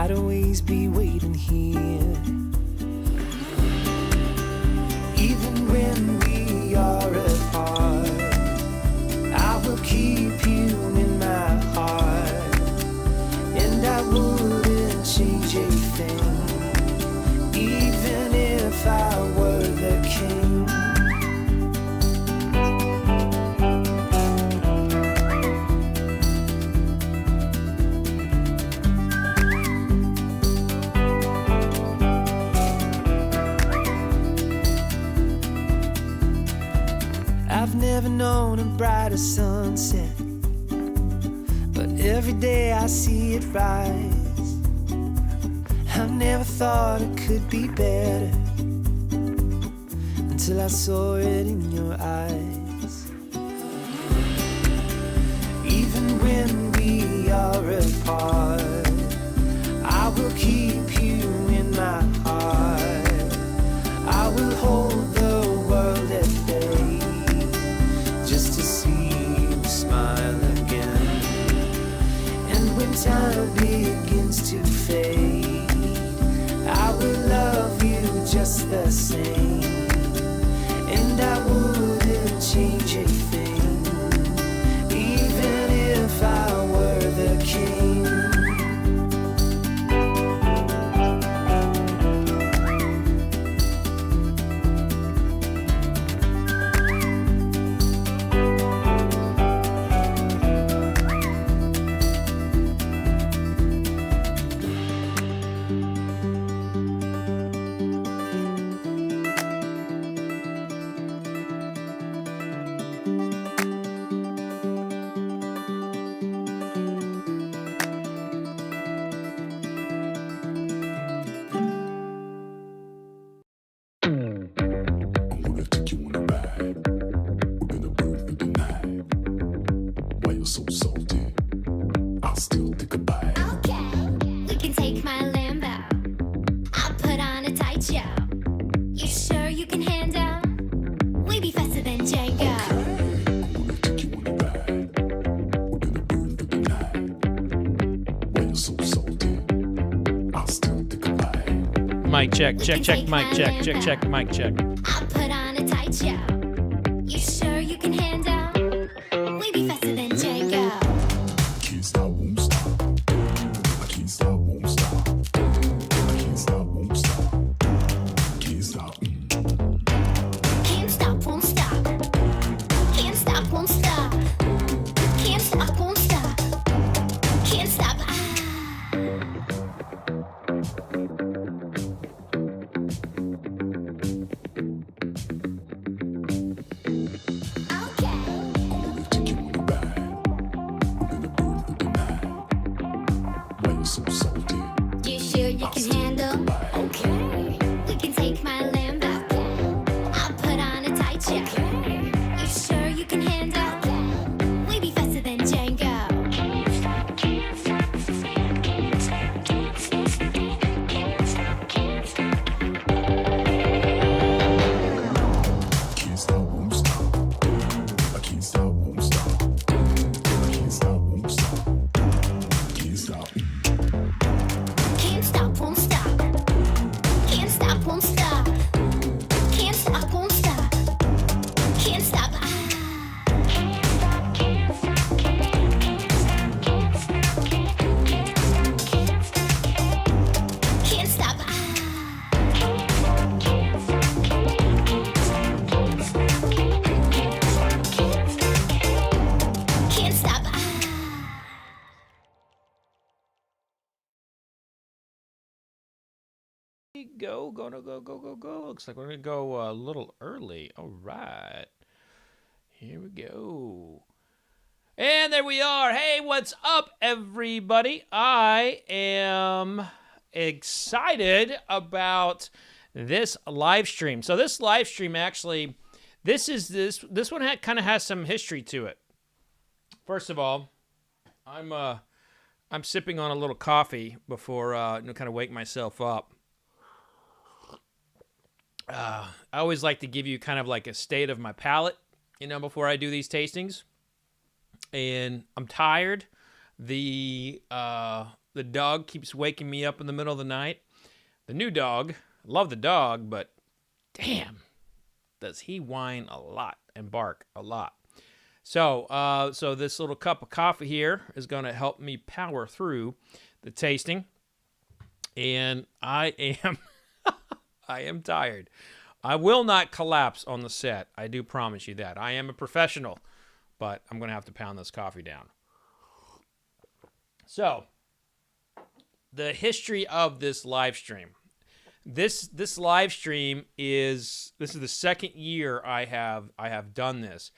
I'd always be waiting here. Even when we are apart, I will keep you in my heart, and I wouldn't change a thing, even if I were the king. I've never known a brighter sunset, but every day I see it rise. I've never thought it could be better until I saw it in your eyes. Even when we are apart, I will keep you in my heart. I will hold the world at bay just to see you smile again. And when time begins to fade, I will love you just the same, and I wouldn't change a thing, even if I were the king. Mic check, mic check, mic check. I'll put on a tight show. You sure you can handle? We be faster than Django. Can't stop, won't stop. I can't stop, won't stop. I can't stop, won't stop. Can't stop. Can't stop, won't stop. Can't stop, won't stop. Can't stop, won't stop. Can't stop. So salty. You sure you can handle? Okay. We can take my Lambo. I'll put on a tight show. You sure you can handle? We be faster than Django. Can't stop, can't stop, can't stop, can't stop, can't stop, can't stop. Can't stop, won't stop. I can't stop, won't stop. I can't stop, won't stop. Can't stop. Can't stop, won't stop. Can't stop, won't stop. Can't stop, won't stop. Can't stop. Can't stop, can't stop, can't stop, can't stop, can't stop. Can't stop. Go. Looks like we're gonna go a little early. All right, here we go. And there we are. Hey, what's up, everybody? I am excited about this live stream. So this live stream actually, this one kind of has some history to it. First of all, I'm sipping on a little coffee before kind of wake myself up. I always like to give you kind of like a state of my palate, before I do these tastings. And I'm tired. The The dog keeps waking me up in the middle of the night. The new dog, love the dog, but damn, does he whine a lot and bark a lot. So, so this little cup of coffee here is going to help me power through the tasting. And I am, I am tired. I will not collapse on the set. I do promise you that. I am a professional, but I'm going to have to pound this coffee down. So, the history of this live stream. This live stream is the second year I have done this.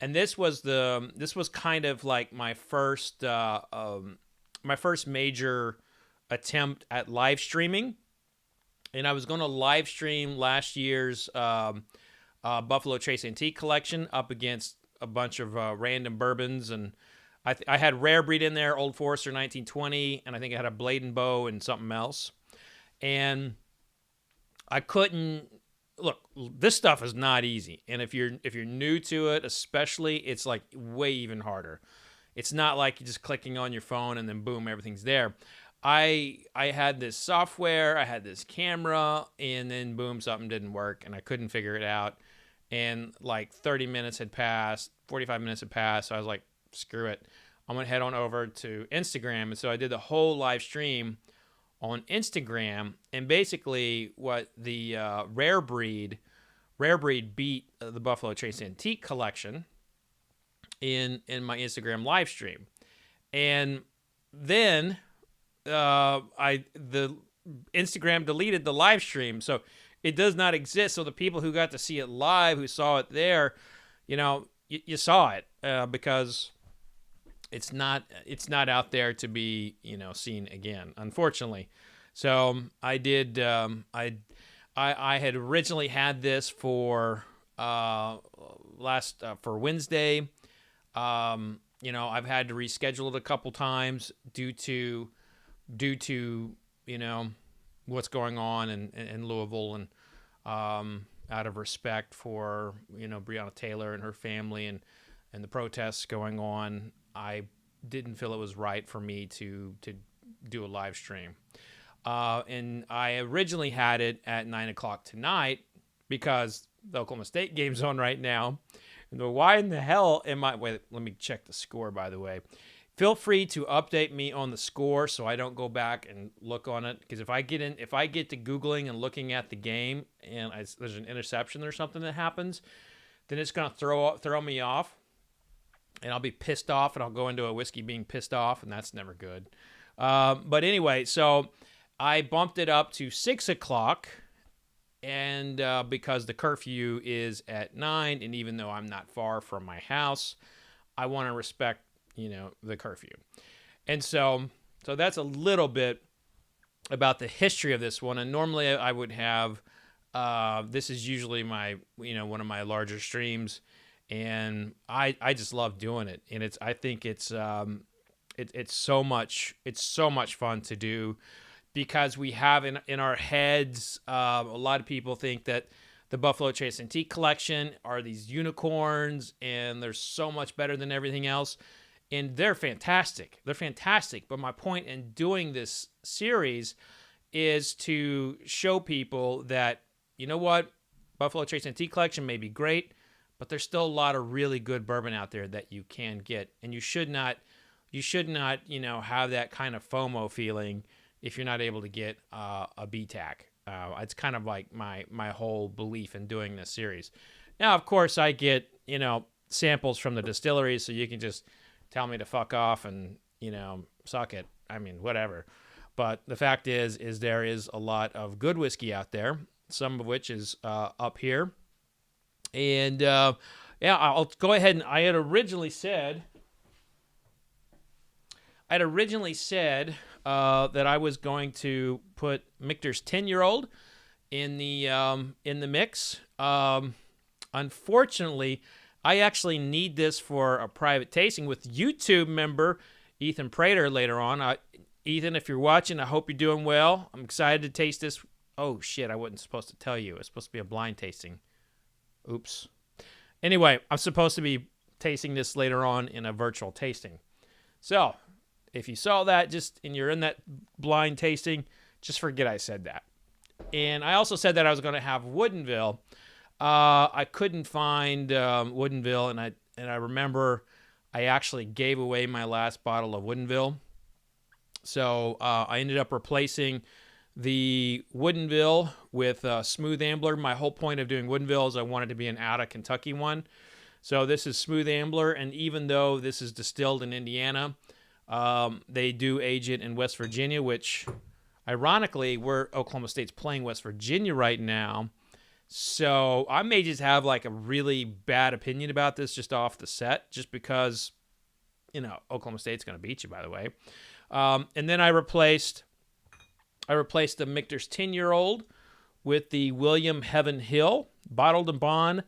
And this was kind of like my first major attempt at live streaming. And I was going to live stream last year's Buffalo Trace Antique Collection up against a bunch of random bourbons. And I had Rare Breed in there, Old Forester 1920, and I think I had a Blade and Bow and something else. And I couldn't... Look, this stuff is not easy, and if you're new to it, especially, it's like way even harder. It's not like you're just clicking on your phone and then boom, everything's there. I had this software, I had this camera, and then boom, something didn't work, and I couldn't figure it out. And like 30 minutes had passed, 45 minutes had passed, so I was like, screw it. I'm gonna head on over to Instagram, and so I did the whole live stream on Instagram, and basically what the Rare Breed beat the Buffalo Trace Antique Collection in my Instagram live stream. And then the Instagram deleted the live stream, so it does not exist. So the people who got to see it live, who saw it there, you know, you saw it because it's not out there to be, you know, seen again, unfortunately. So I did. I had originally had this for for Wednesday. You know, I've had to reschedule it a couple times due to you know what's going on in Louisville, and out of respect for, you know, Breonna Taylor and her family and the protests going on, I didn't feel it was right for me to do a live stream. And I originally had it at 9 o'clock tonight because the Oklahoma State game's on right now. And why in the hell am I... Wait, let me check the score, by the way. Feel free to update me on the score so I don't go back and look on it. Because if I get to Googling and looking at the game and there's an interception or something that happens, then it's going to throw me off. And I'll be pissed off, and I'll go into a whiskey being pissed off, and that's never good. But anyway, so I bumped it up to 6 o'clock, and because the curfew is at 9, and even though I'm not far from my house, I want to respect, you know, the curfew. And so that's a little bit about the history of this one. And normally I would have, this is usually my, you know, one of my larger streams. And I just love doing it, and I think it's so much fun to do, because we have in our heads, a lot of people think that the Buffalo Trace Antique Collection are these unicorns and they're so much better than everything else, and they're fantastic. But my point in doing this series is to show people that, you know what, Buffalo Trace Antique Collection may be great, but there's still a lot of really good bourbon out there that you can get, and you should not, you know, have that kind of FOMO feeling if you're not able to get a BTAC. It's kind of like my whole belief in doing this series. Now, of course, I get, you know, samples from the distilleries, so you can just tell me to fuck off and, you know, suck it. I mean, whatever. But the fact is there is a lot of good whiskey out there, some of which is up here. And, yeah, I'll go ahead, and I had originally said that I was going to put Michter's 10-year-old in the mix. Unfortunately, I actually need this for a private tasting with YouTube member Ethan Prater later on. Ethan, if you're watching, I hope you're doing well. I'm excited to taste this. Oh, shit, I wasn't supposed to tell you. It's supposed to be a blind tasting. Oops. Anyway, I'm supposed to be tasting this later on in a virtual tasting. So, if you saw that just and you're in that blind tasting, just forget I said that. And I also said that I was going to have Woodinville. I couldn't find Woodinville, and I remember I actually gave away my last bottle of Woodinville. So I ended up replacing the Woodinville with Smooth Ambler. My whole point of doing Woodinville is I wanted to be an out of Kentucky one. So this is Smooth Ambler, and even though this is distilled in Indiana, they do age it in West Virginia, which ironically, Oklahoma State's playing West Virginia right now. So I may just have like a really bad opinion about this just off the set, just because, Oklahoma State's going to beat you, by the way. And then I replaced the Michter's 10-year-old with the William Heavenhill, bottled and bond,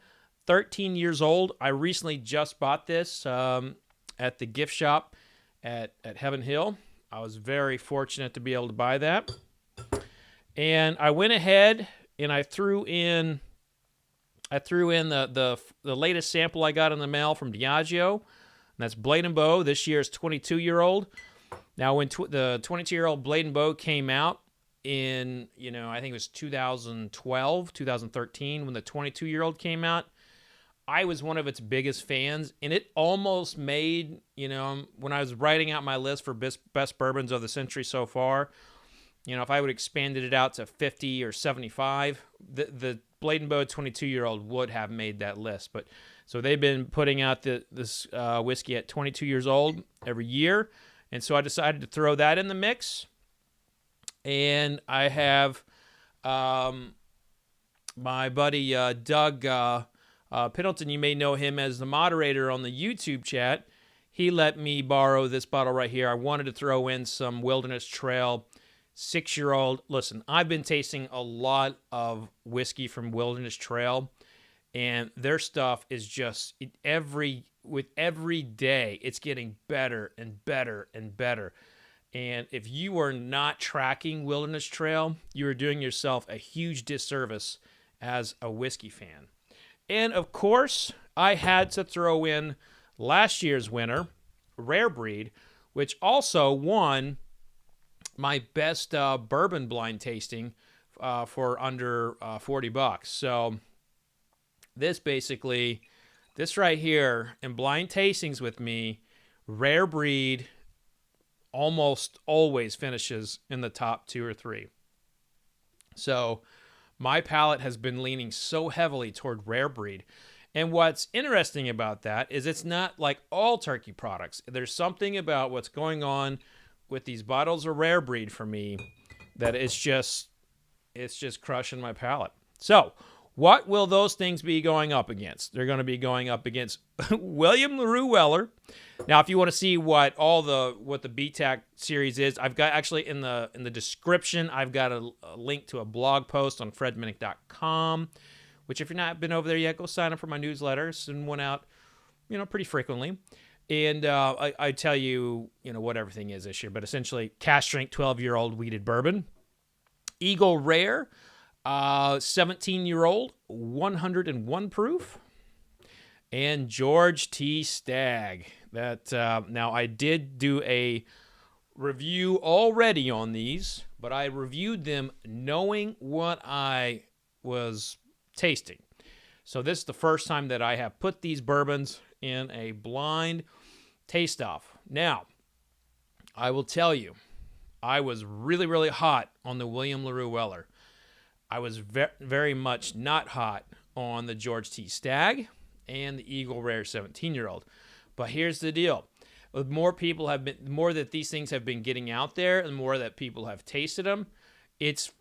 13 years old. I recently just bought this at the gift shop at Heavenhill. I was very fortunate to be able to buy that. And I went ahead and I threw in the latest sample I got in the mail from Diageo. And that's Blade & Bow, this year's 22-year-old. Now, when the 22-year-old Blade & Bow came out in, I think it was 2012, 2013, when the 22-year-old came out, I was one of its biggest fans, and it almost made, when I was writing out my list for best bourbons of the century so far, if I would have expanded it out to 50 or 75, the Blade & Bow 22-year-old would have made that list. But so they've been putting out this whiskey at 22 years old every year, and so I decided to throw that in the mix. And I have my buddy Doug Pendleton. You may know him as the moderator on the YouTube chat. He let me borrow this bottle right here. I wanted to throw in some Wilderness Trail 6-year-old. Listen, I've been tasting a lot of whiskey from Wilderness Trail, and their stuff is just with every day, it's getting better and better and better. And if you are not tracking Wilderness Trail, you are doing yourself a huge disservice as a whiskey fan. And of course, I had to throw in last year's winner, Rare Breed, which also won my best bourbon blind tasting for under $40. So this right here in blind tastings with me, Rare Breed almost always finishes in the top 2 or 3. So my palate has been leaning so heavily toward Rare Breed. And what's interesting about that is it's not like all turkey products. There's something about what's going on with these bottles of Rare Breed for me that it's just crushing my palate. So what will those things be going up against? They're going to be going up against William LaRue Weller. Now, if you want to see what the BTAC series is, I've got actually in the description, I've got a link to a blog post on fredminnick.com, which if you've not been over there yet, go sign up for my newsletter. Send one out, pretty frequently. And I tell you, what everything is this year, but essentially cask strength 12-year-old wheated bourbon, Eagle Rare, 17-year-old, 101 proof, and George T. Stagg. That now I did do a review already on these, but I reviewed them knowing what I was tasting. So this is the first time that I have put these bourbons in a blind taste-off. Now, I will tell you, I was really, really hot on the William LaRue Weller. I was very much not hot on the George T. Stagg and the Eagle Rare 17-year-old. But here's the deal. The more that these things have been getting out there, and the more that people have tasted them, it's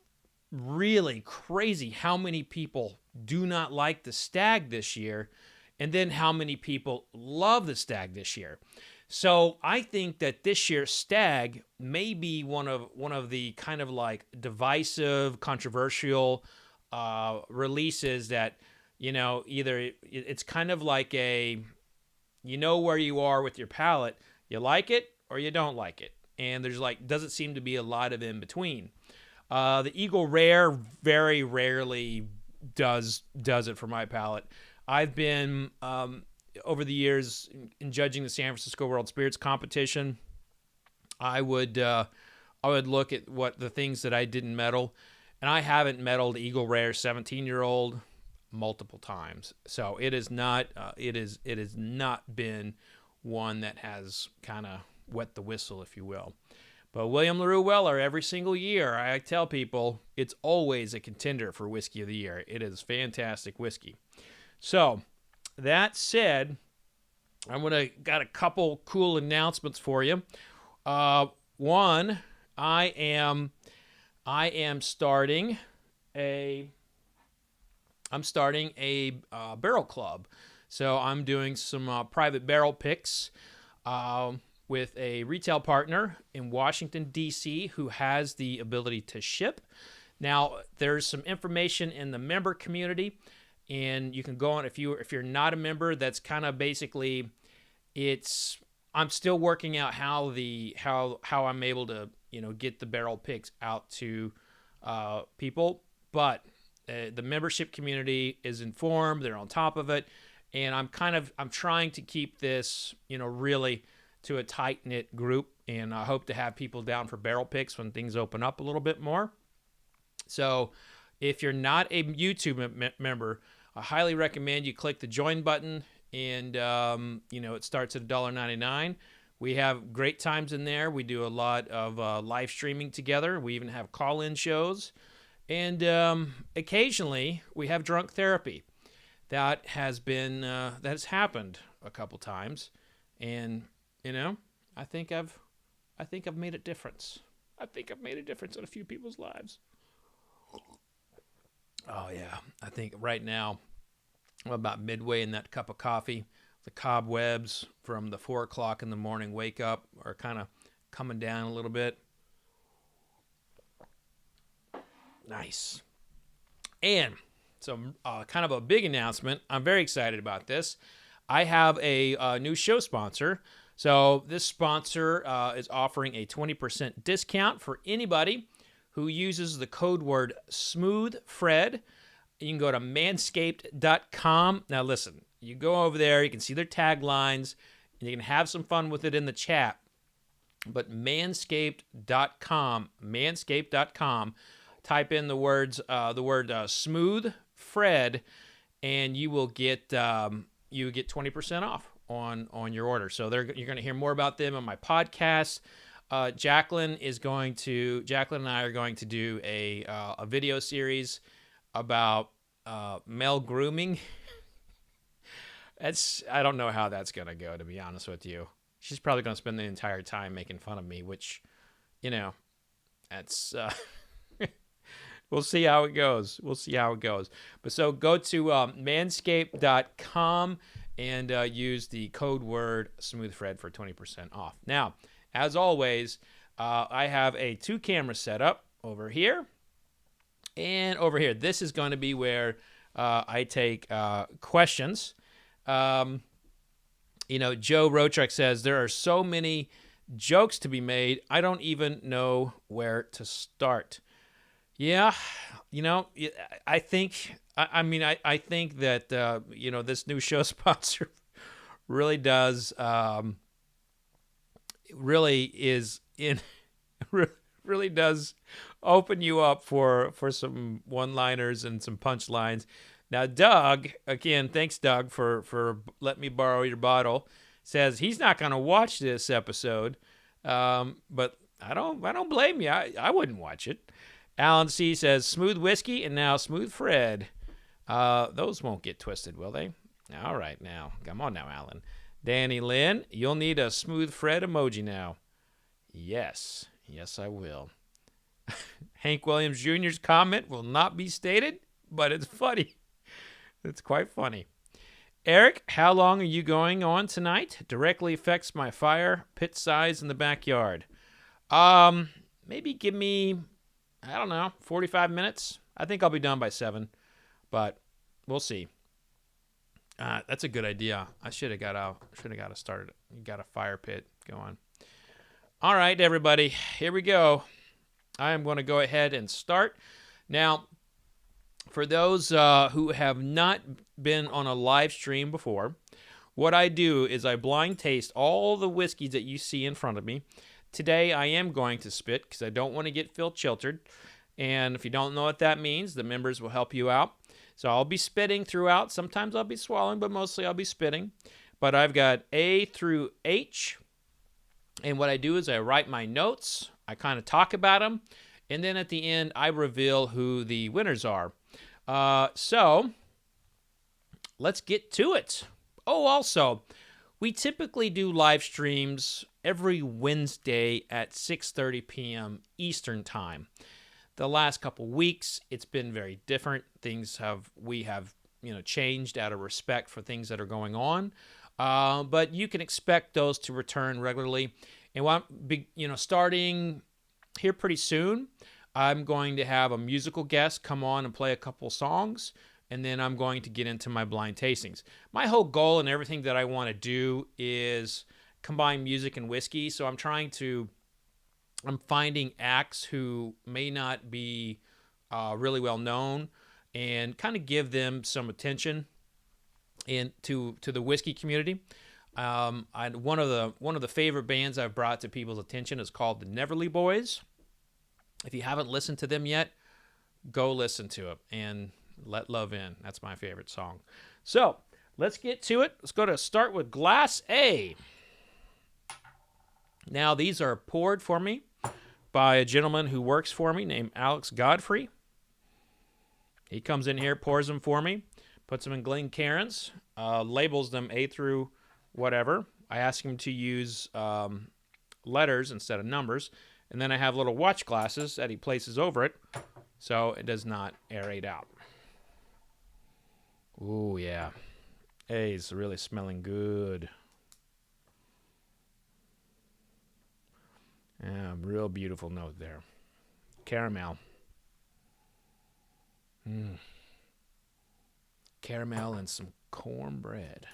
really crazy how many people do not like the Stagg this year, and then how many people love the Stagg this year. So I think that this year's Stagg may be one of the kind of like divisive, controversial releases that, either it's kind of like where you are with your palate. You like it or you don't like it. And there's doesn't seem to be a lot of in between. The Eagle Rare very rarely does it for my palate. I've been, over the years, in judging the San Francisco World Spirits Competition, I would look at what the things that I didn't medal, and I haven't medaled Eagle Rare 17-year-old multiple times. So it is not it has not been one that has kind of wet the whistle, if you will. But William LaRue Weller, every single year, I tell people, it's always a contender for Whiskey of the Year. It is fantastic whiskey. So, that said, got a couple cool announcements for you. One, I am starting a barrel club. So I'm doing some private barrel picks with a retail partner in Washington, D.C., who has the ability to ship. Now, there's some information in the member community, and you can go on if you're not a member. That's kind of basically I'm still working out how I'm able to get the barrel picks out to people, but the membership community is informed. They're on top of it, and I'm trying to keep this really to a tight-knit group, and I hope to have people down for barrel picks when things open up a little bit more. So if you're not a YouTube member, I highly recommend you click the join button, and it starts at $1.99. We have great times in there. We do a lot of live streaming together. We even have call-in shows, and occasionally we have drunk therapy. That has happened a couple times, and I think I've made a difference. I think I've made a difference in a few people's lives. Oh yeah, I think right now I'm about midway in that cup of coffee. The cobwebs from the 4 o'clock in the morning wake up are kind of coming down a little bit. Nice. And so kind of a big announcement. I'm very excited about this. I have a new show sponsor. So this sponsor is offering a 20% discount for anybody who uses the code word SmoothFred. You can go to manscaped.com. Now listen, you go over there, you can see their taglines, and you can have some fun with it in the chat. But manscaped.com, type in the word SmoothFred, and you will get 20% off on your order. So you're going to hear more about them on my podcast. Jacqueline and I are going to do a video series about male grooming. I don't know how that's going to go, to be honest with you. She's probably going to spend the entire time making fun of me, which, that's we'll see how it goes. But so go to manscaped.com and use the code word SmoothFred for 20% off. Now, as always, I have a 2-camera setup over here and over here. This is going to be where I take questions. Joe Rochuk says, there are so many jokes to be made, I don't even know where to start. Yeah, I think that this new show sponsor really does really does open you up for some one-liners and some punchlines. Now, Doug, again, thanks, Doug, for letting me borrow your bottle, says he's not going to watch this episode, but I don't blame you. I wouldn't watch it. Alan C. says, smooth whiskey and now smooth Fred. Those won't get twisted, will they? All right, now. Come on now, Alan. Danny Lynn, you'll need a smooth Fred emoji now. Yes, I will. Hank Williams Jr.'s comment will not be stated, but it's funny. It's quite funny. Eric, how long are you going on tonight? Directly affects my fire pit size in the backyard. Maybe give me, 45 minutes. I think I'll be done by 7, but we'll see. That's a good idea. I should have got a started. Got a fire pit going. All right, everybody, here we go. I am going to go ahead and start. Now, for those who have not been on a live stream before, what I do is I blind taste all the whiskeys that you see in front of me. today I am going to spit because I don't want to get filtered. And if you don't know what that means, the members will help you out. So I'll be spitting throughout. Sometimes I'll be swallowing, but mostly I'll be spitting. But I've got A through H. And what I do is I write my notes. I kind of talk about them. And then at the end, I reveal who the winners are. So let's get to it. Oh, also, we typically do live streams every Wednesday at 6:30 p.m. Eastern Time. The last couple weeks, it's been very different. We have changed out of respect for things that are going on. But you can expect those to return regularly. And starting here pretty soon, I'm going to have a musical guest come on and play a couple songs, and then I'm going to get into my blind tastings. My whole goal and everything that I want to do is combine music and whiskey, so I'm finding acts who may not be really well known and kind of give them some attention to the whiskey community. One of the favorite bands I've brought to people's attention is called the Neverly Boys. If you haven't listened to them yet, go listen to it and let love in. That's my favorite song. So let's get to it. Let's start with Glass A. Now these are poured for me by a gentleman who works for me named Alex Godfrey. He comes in here, pours them for me, puts them in Glencairns, labels them A through whatever. I ask him to use letters instead of numbers. And then I have little watch glasses that he places over it so it does not aerate out. Ooh, yeah. A is really smelling good. Yeah, real beautiful note there. Caramel. Caramel and some cornbread.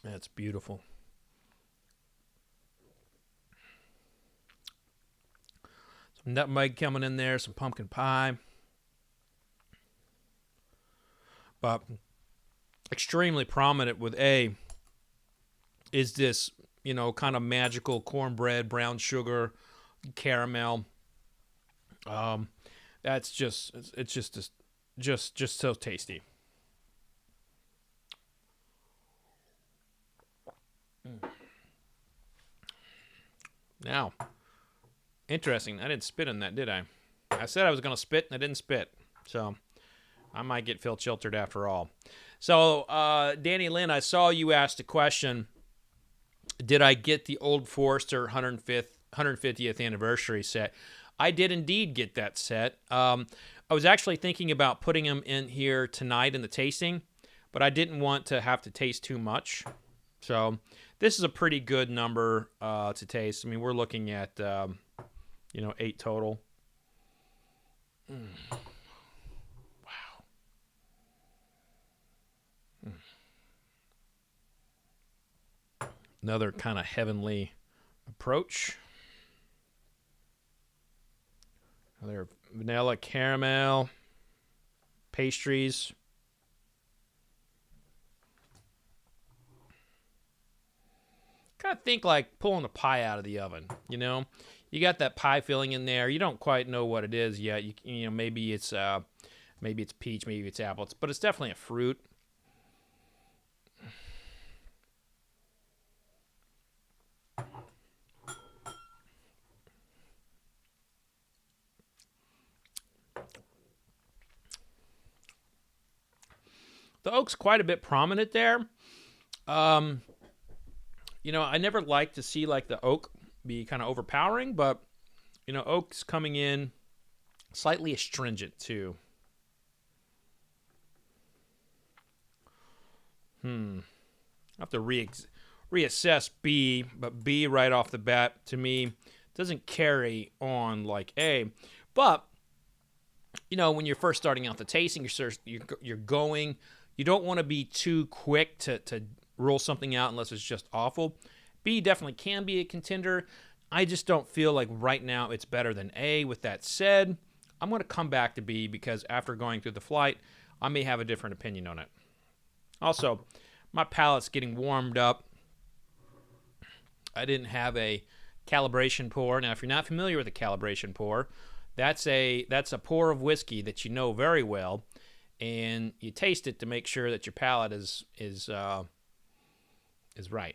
That's beautiful. Some nutmeg coming in there, some pumpkin pie. But extremely prominent with A is this, kind of magical cornbread, brown sugar, caramel. That's just so tasty. Now, interesting. I didn't spit in that, did I? I said I was going to spit, and I didn't spit. So, I might get filtered after all. So, Danny Lynn, I saw you asked a question. Did I get the Old Forester 150th anniversary set? I did indeed get that set. I was actually thinking about putting them in here tonight in the tasting, but I didn't want to have to taste too much. So, this is a pretty good number to taste. I mean, we're looking at, 8 total. Wow. Another kind of heavenly approach. Another vanilla, caramel, pastries. Kind of think like pulling a pie out of the oven, You got that pie filling in there. You don't quite know what it is yet. Maybe it's peach, maybe it's apple, but it's definitely a fruit. The oak's quite a bit prominent there. I never like to see the oak be kind of overpowering, but oak's coming in slightly astringent too. I have to reassess B, but B right off the bat to me doesn't carry on like A. But when you're first starting out the tasting, you're going. You don't want to be too quick to rule something out unless it's just awful. B definitely can be a contender. I just don't feel like right now it's better than A. With that said, I'm going to come back to B because after going through the flight, I may have a different opinion on it. Also, my palate's getting warmed up. I didn't have a calibration pour. Now, if you're not familiar with a calibration pour, that's a pour of whiskey that you know very well, and you taste it to make sure that your palate is right.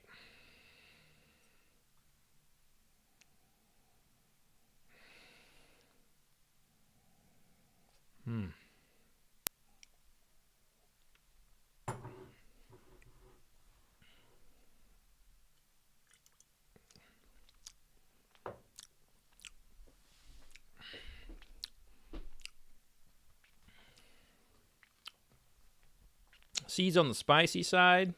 C's on the spicy side.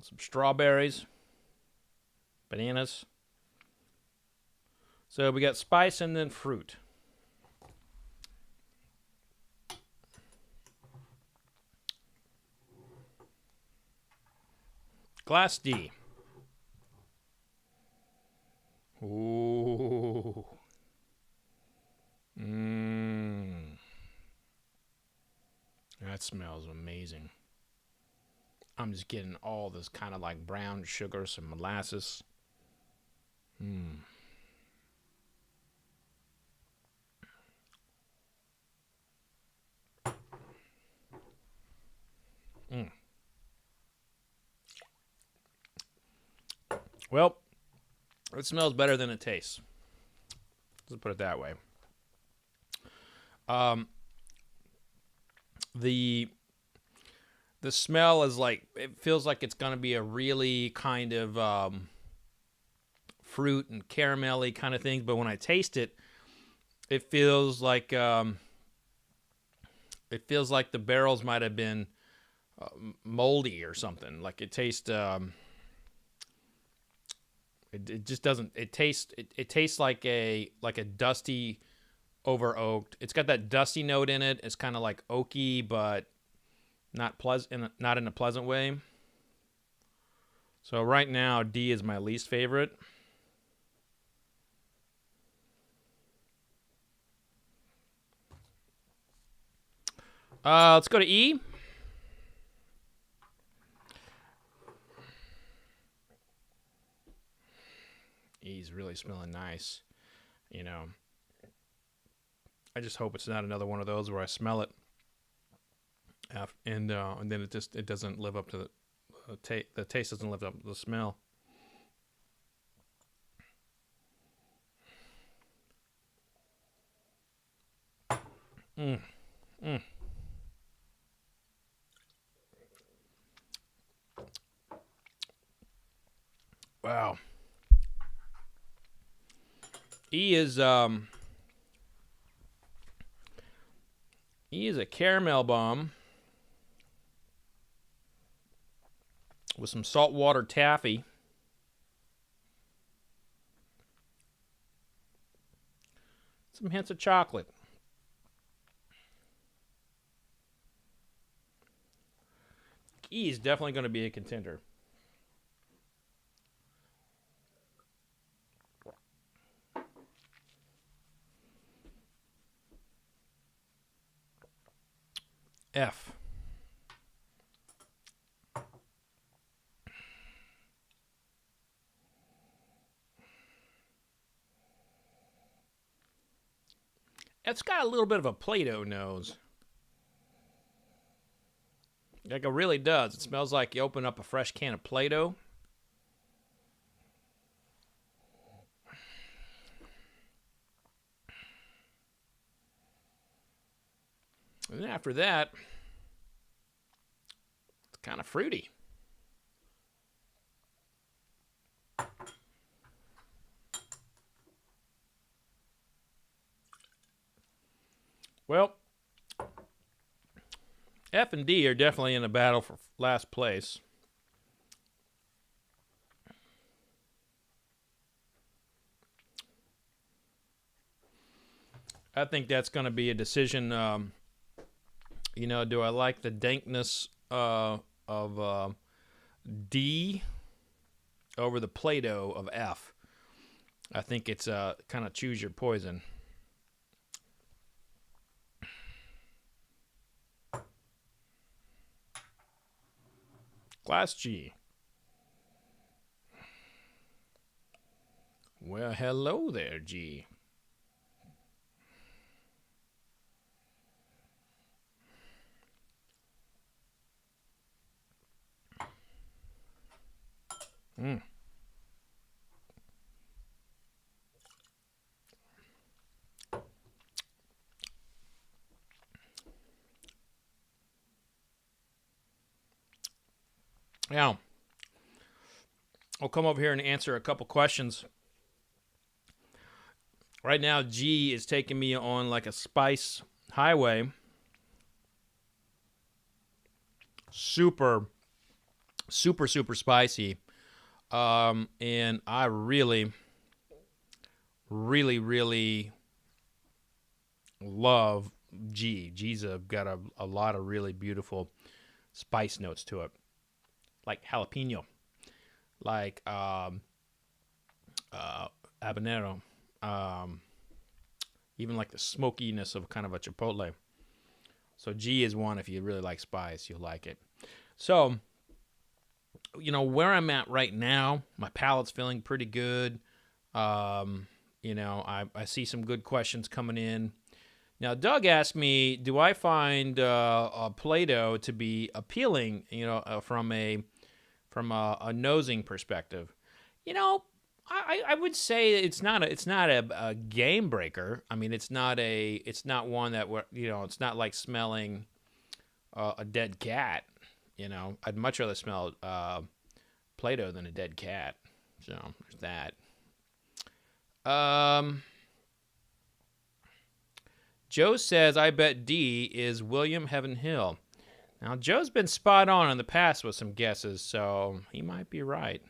Some strawberries, bananas. So we got spice and then fruit. Glass D. Ooh. That smells amazing. I'm just getting all this kind of like brown sugar, some molasses. Well, it smells better than it tastes. Let's put it that way. The smell is like, it feels like it's going to be a really kind of fruit and caramelly kind of thing, but when I taste it, it feels like the barrels might have been moldy or something. Like it tastes it just doesn't, it tastes like a dusty, over oaked. It's got that dusty note in it. It's kind of like oaky, but not in a pleasant way. So right now, D is my least favorite. Let's go to E. E's really smelling nice, you know. I just hope it's not another one of those where I smell it, and then it doesn't live up to the taste doesn't live up to the smell. Wow. E is a caramel bomb with some saltwater taffy. Some hints of chocolate. E is definitely going to be a contender. F. It's got a little bit of a Play-Doh nose. Like it really does. It smells like you open up a fresh can of Play-Doh. And then after that, it's kind of fruity. Well, F and D are definitely in a battle for last place. I think that's going to be a decision. You know, do I like the dankness of D over the Play-Doh of F. I think it's kind of choose your poison. Glass G. Well, hello there, G. Mm. Now, I'll come over here and answer a couple questions. Right now, G is taking me on like a spice highway. Super spicy. And I really love G. G's got a lot of really beautiful spice notes to it. Like jalapeno, like habanero, even like the smokiness of kind of a chipotle. So G is one, if you really like spice, you'll like it. So, you know, where I'm at right now, my palate's feeling pretty good. You know, I see some good questions coming in. Now, Doug asked me, do I find Play-Doh to be appealing, you know, from a nosing perspective? You know, I would say it's not a game breaker. I mean, it's not one that it's not like smelling a dead cat. You know, I'd much rather smell Play-Doh than a dead cat. So there's that. Joe says, I bet D is William Heavenhill. Now, Joe's been spot on in the past with some guesses, so he might be right.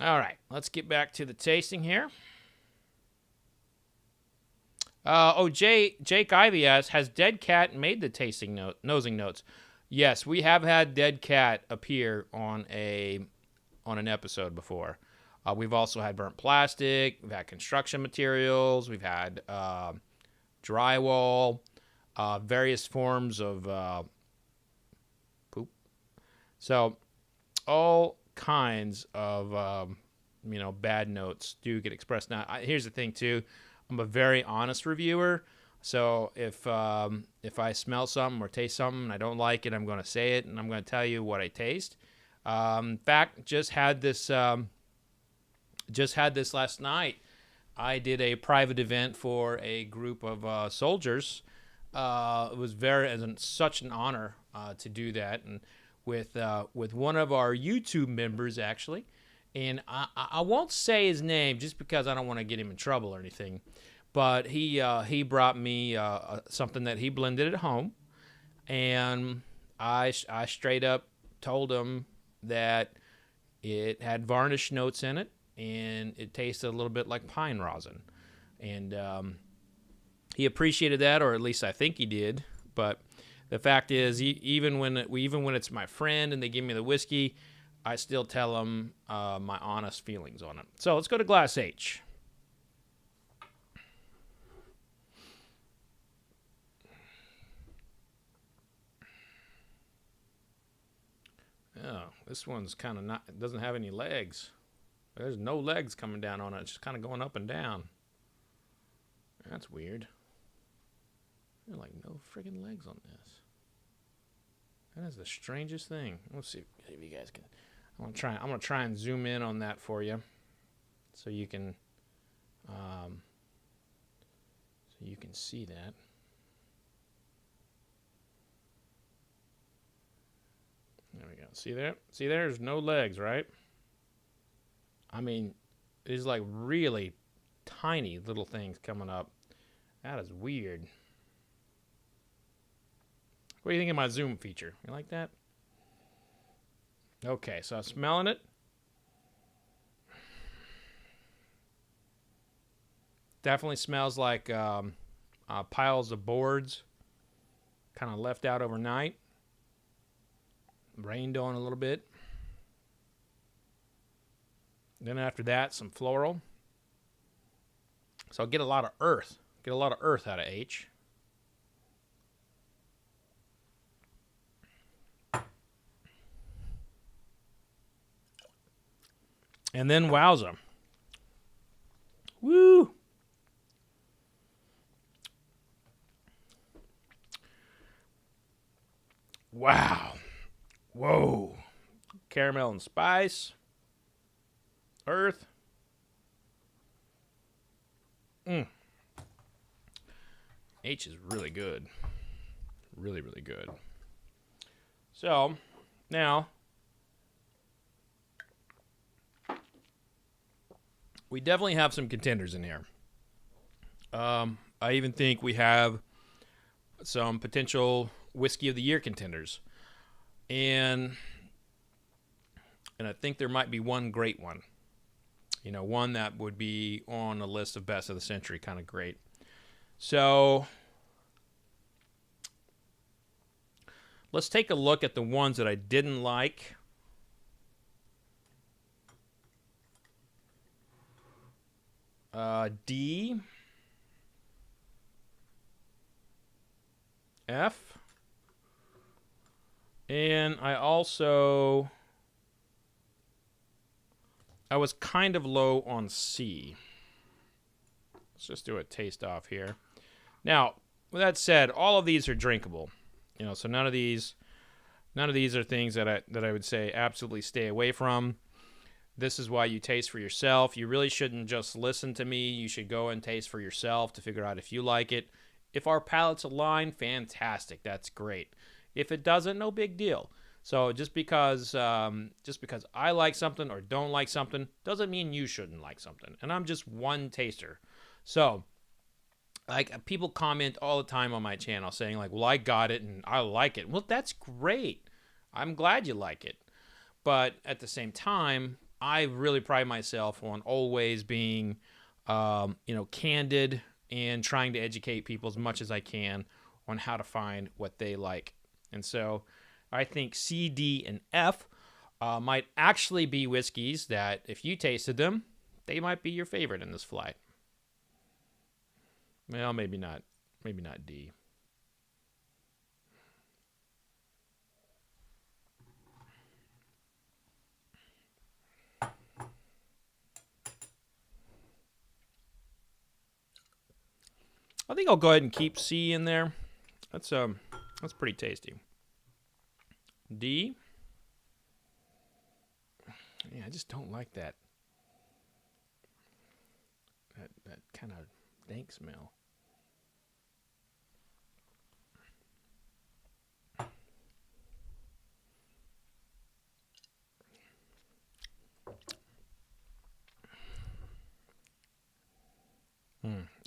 All right, let's get back to the tasting here. Jake Ivy asks, has Dead Cat made the nosing notes? Yes, we have had Dead Cat appear on an episode before. We've also had burnt plastic. We've had construction materials. We've had drywall, various forms of poop. So all kinds of bad notes do get expressed. Now, here's the thing too. I'm a very honest reviewer. So if I smell something or taste something and I don't like it, I'm going to say it and I'm going to tell you what I taste. In fact, just had this last night. I did a private event for a group of soldiers. It was such an honor to do that, and with one of our YouTube members actually. And I won't say his name just because I don't want to get him in trouble or anything. But he brought me something that he blended at home, and I straight up told him that it had varnish notes in it, and it tasted a little bit like pine rosin. And he appreciated that, or at least I think he did. But the fact is, even when it's my friend and they give me the whiskey, I still tell them my honest feelings on it. So let's go to Glass H. Yeah, this one's kind of it doesn't have any legs. There's no legs coming down on it. It's just kind of going up and down. That's weird. There's like no friggin' legs on this. That is the strangest thing. Let's see if you guys can. I'm gonna try and zoom in on that for you, so you can see that. There we go. See there? See, there's no legs, right? I mean, it's like really tiny little things coming up. That is weird. What do you think of my zoom feature? You like that? Okay, so I'm smelling it. Definitely smells like piles of boards, kind of left out overnight. Rained on a little bit. Then after that, some floral. So I'll get a lot of earth. Get a lot of earth out of H. And then wowza. Woo! Wow. Whoa. Caramel and spice. Earth. H is really good. Really, really good. So, now, we definitely have some contenders in here. I even think we have some potential Whiskey of the Year contenders. And I think there might be one great one. You know, one that would be on a list of best of the century, kind of great. So, let's take a look at the ones that I didn't like. D, F, and I was kind of low on C. Let's just do a taste off here. Now, with that said, all of these are drinkable. You know, so none of these are things that I would say absolutely stay away from. This is why you taste for yourself. You really shouldn't just listen to me. You should go and taste for yourself to figure out if you like it. If our palates align, fantastic. That's great. If it doesn't, no big deal. So just because I like something or don't like something doesn't mean you shouldn't like something. And I'm just one taster. So, like, people comment all the time on my channel saying, like, well, I got it and I like it. Well, that's great. I'm glad you like it. But at the same time, I really pride myself on always being, candid and trying to educate people as much as I can on how to find what they like. And so I think C, D, and F might actually be whiskeys that if you tasted them, they might be your favorite in this flight. Well, maybe not. Maybe not D. I think I'll go ahead and keep C in there. That's pretty tasty. D. Yeah, I just don't like that kind of dank smell.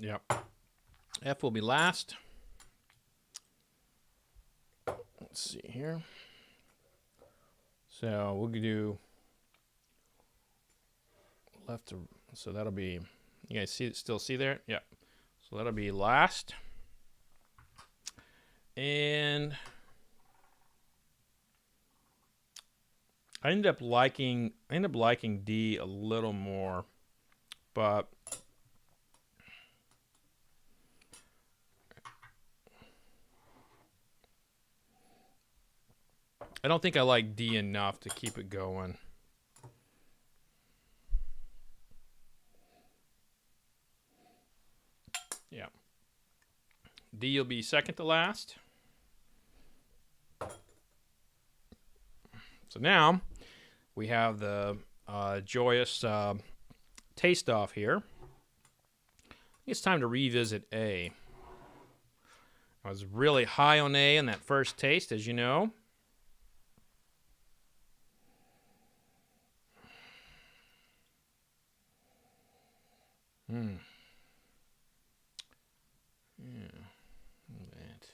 Yep. F will be last. Let's see here. So we'll do left to, so that'll be, you guys still see there? Yeah. So that'll be last. And I ended up liking D a little more, but I don't think I like D enough to keep it going. Yeah. D will be second to last. So now we have the joyous taste off here. I think it's time to revisit A. I was really high on A in that first taste, as you know. Yeah, that.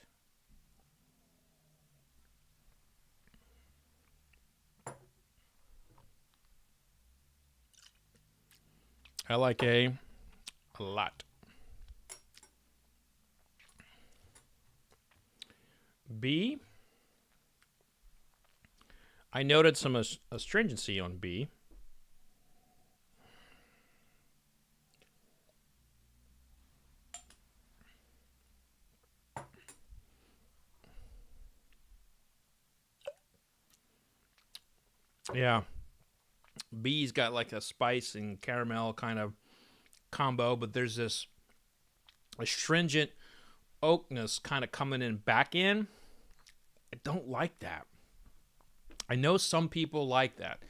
I like A lot. B. I noted some astringency on B. Yeah. B's got like a spice and caramel kind of combo, but there's this astringent oakness kind of coming in back in. I don't like that. I know some people like that.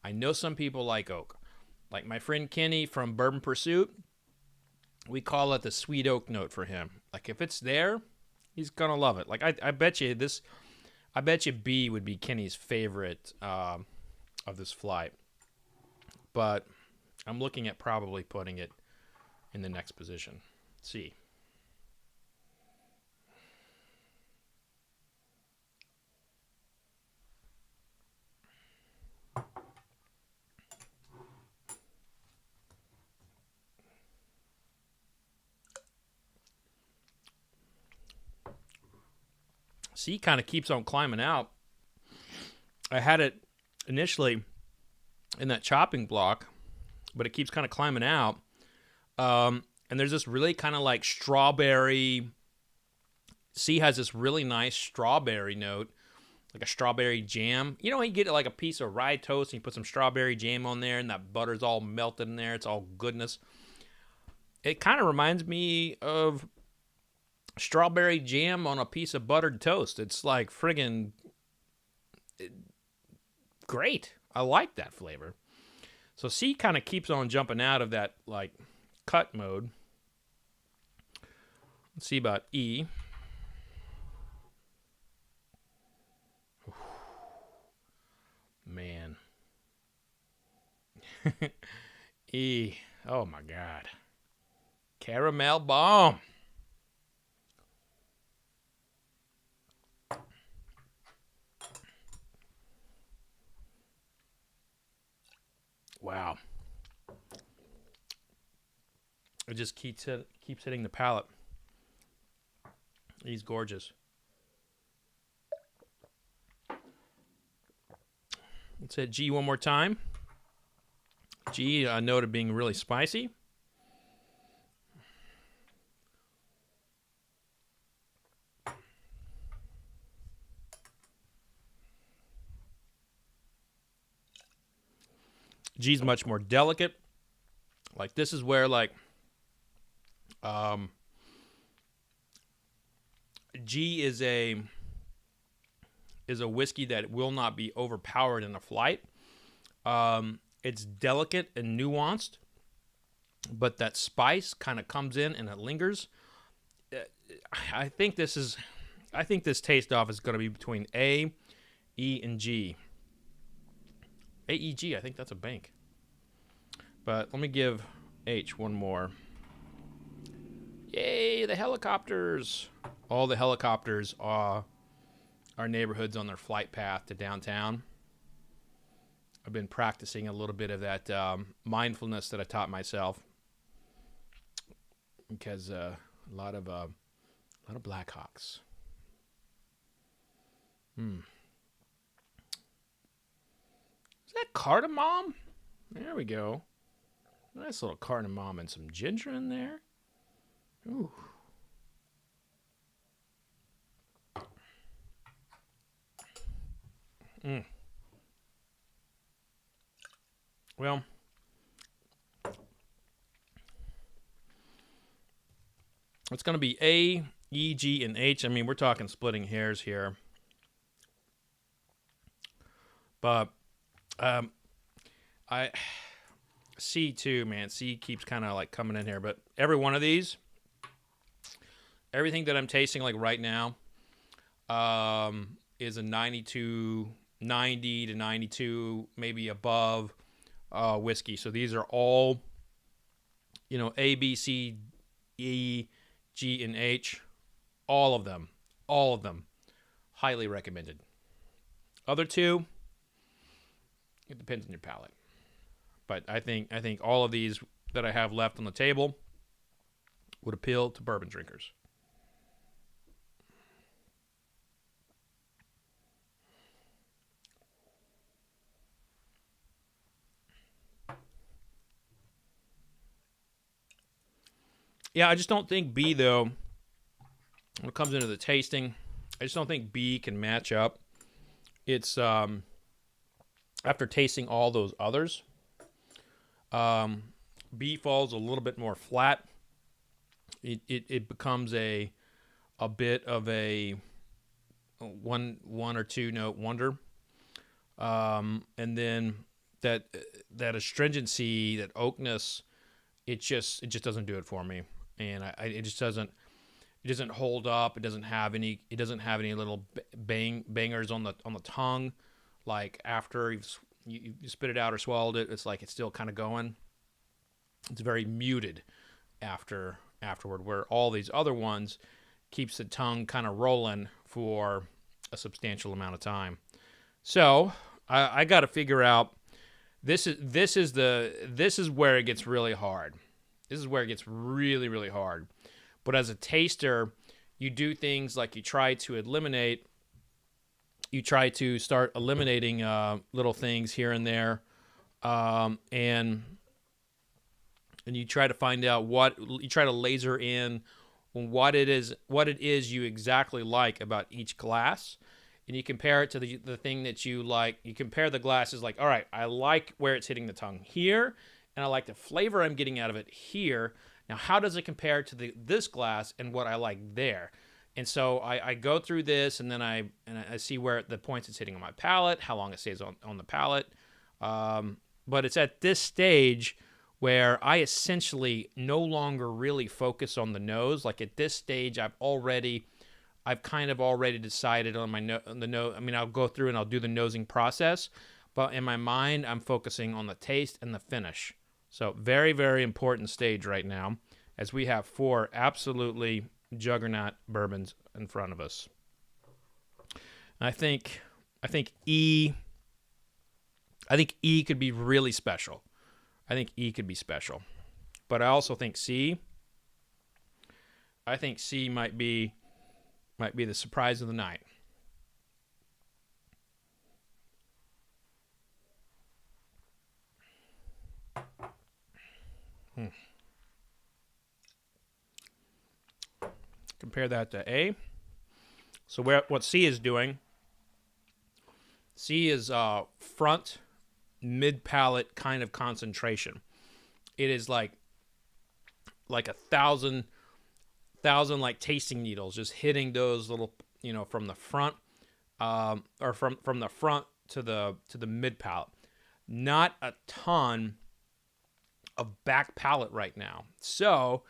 I know some people like oak. Like my friend Kenny from Bourbon Pursuit, we call it the sweet oak note for him. Like if it's there, he's gonna love it. Like I bet you B would be Kenny's favorite of this flight. But I'm looking at probably putting it in the next position. C. C kind of keeps on climbing out. I had it initially in that chopping block, but it keeps kind of climbing out. And there's this really kind of like strawberry. C has this really nice strawberry note, like a strawberry jam. You know, when you get like a piece of rye toast and you put some strawberry jam on there and that butter's all melted in there. It's all goodness. It kind of reminds me of strawberry jam on a piece of buttered toast. It's like friggin' great. I like that flavor. So C kind of keeps on jumping out of that like cut mode. Let's see about E. Man. E. Oh my God. Caramel bomb. Wow. It just keeps hitting the palate. He's gorgeous. Let's hit G one more time. G, noted being really spicy. G's much more delicate. Like this is where like G is a whiskey that will not be overpowered in a flight. It's delicate and nuanced, but that spice kind of comes in and it lingers. I think this taste off is going to be between A, E, and G. AEG, I think that's a bank. But let me give H one more. Yay, the helicopters. All the helicopters are our neighborhoods on their flight path to downtown. I've been practicing a little bit of that mindfulness that I taught myself because a lot of Blackhawks. Is that cardamom? There we go. Nice little cardamom and some ginger in there. Ooh. Well, it's going to be A, E, G, and H. I mean, we're talking splitting hairs here. But C too, man. C keeps kind of like coming in here. But every one of these, everything that I'm tasting like right now is a 90 to 92, maybe above whiskey. So these are all, A, B, C, E, G, and H. All of them. Highly recommended. Other two, it depends on your palate. But I think all of these that I have left on the table would appeal to bourbon drinkers. Yeah, I just don't think B, though, when it comes into the tasting, I just don't think B can match up. It's after tasting all those others, B falls a little bit more flat. It becomes a bit of a one or two note wonder, and then that astringency, that oakness, it just doesn't do it for me, and it just doesn't. It doesn't hold up. It doesn't have any little bangers on the tongue, like after you spit it out or swallowed it. It's like it's still kind of going. It's very muted afterward, where all these other ones keeps the tongue kind of rolling for a substantial amount of time. So I got to figure out. This is where it gets really hard. This is where it gets really, really hard. But as a taster, you do things like you try to start eliminating little things here and there, and you try to find out you try to laser in what it is you exactly like about each glass, and you compare it to the thing that you like. You compare the glasses, like, all right, I like where it's hitting the tongue here, and I like the flavor I'm getting out of it here. Now, how does it compare to this glass and what I like there? And so I go through this, and then I see where the points it's hitting on my palate, how long it stays on the palate. But it's at this stage where I essentially no longer really focus on the nose. Like at this stage, I've kind of already decided on the nose. I mean, I'll go through and I'll do the nosing process, but in my mind, I'm focusing on the taste and the finish. So very, very important stage right now, as we have 4 absolutely juggernaut bourbons in front of us. And I think E could be really special. I think E could be special. But I also think C might be the surprise of the night. Compare that to A. So what C is doing, C is front mid-palate kind of concentration. It is like 1,000 like tasting needles just hitting those little, from the front, or from the front to the mid-palate. Not a ton of back palate right now. So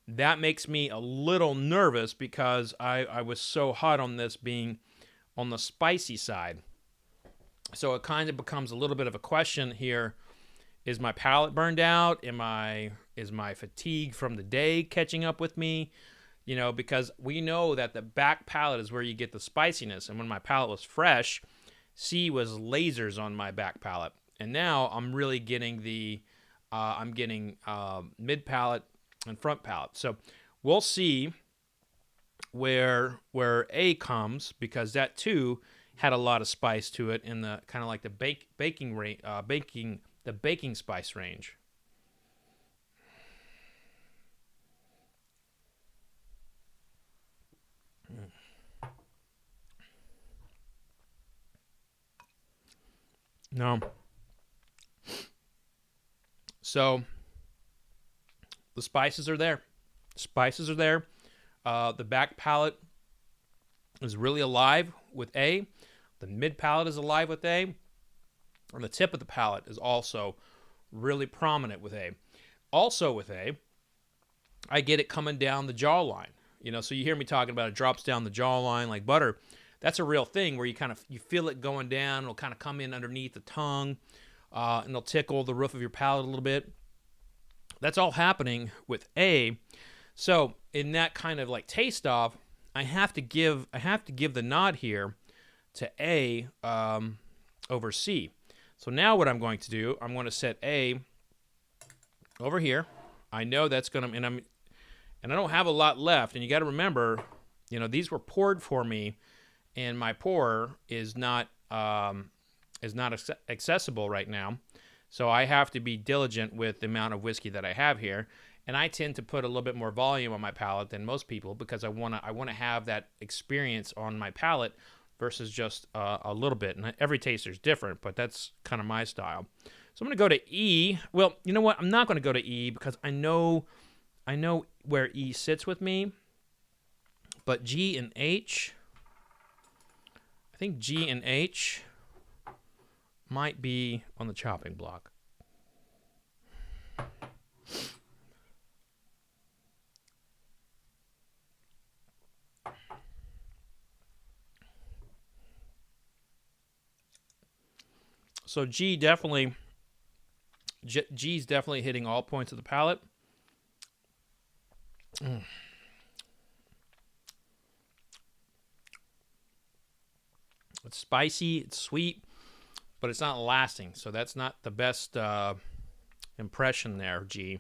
that makes me a little nervous, because I was so hot on this being on the spicy side. So it kind of becomes a little bit of a question here. Is my palate burned out? Is my fatigue from the day catching up with me? Because we know that the back palate is where you get the spiciness. And when my palate was fresh, C was lasers on my back palate. And now I'm really getting mid palate and front palate. So we'll see where A comes, because that too had a lot of spice to it in the kind of like the baking spice range. No. So the spices are there. The back palate is really alive with A. The mid palate is alive with A. And the tip of the palate is also really prominent with A. Also with A, I get it coming down the jawline. So you hear me talking about it drops down the jawline like butter. That's a real thing where you feel it going down. It'll kind of come in underneath the tongue, and it'll tickle the roof of your palate a little bit. That's all happening with A. So in that kind of like taste off, I have to give the nod here to A over C. So now what I'm going to do, I'm going to set A over here. I know that's going to, and I don't have a lot left. And you got to remember, these were poured for me, and my pour is not accessible right now. So I have to be diligent with the amount of whiskey that I have here. And I tend to put a little bit more volume on my palate than most people, because I want to have that experience on my palate versus just a little bit. And every taster is different, but that's kind of my style. So I'm going to go to E. Well, you know what? I'm not going to go to E because I know where E sits with me. But G and H, I think G and H might be on the chopping block. So G's definitely hitting all points of the palate. It's spicy, it's sweet, but it's not lasting. So that's not the best impression there, G.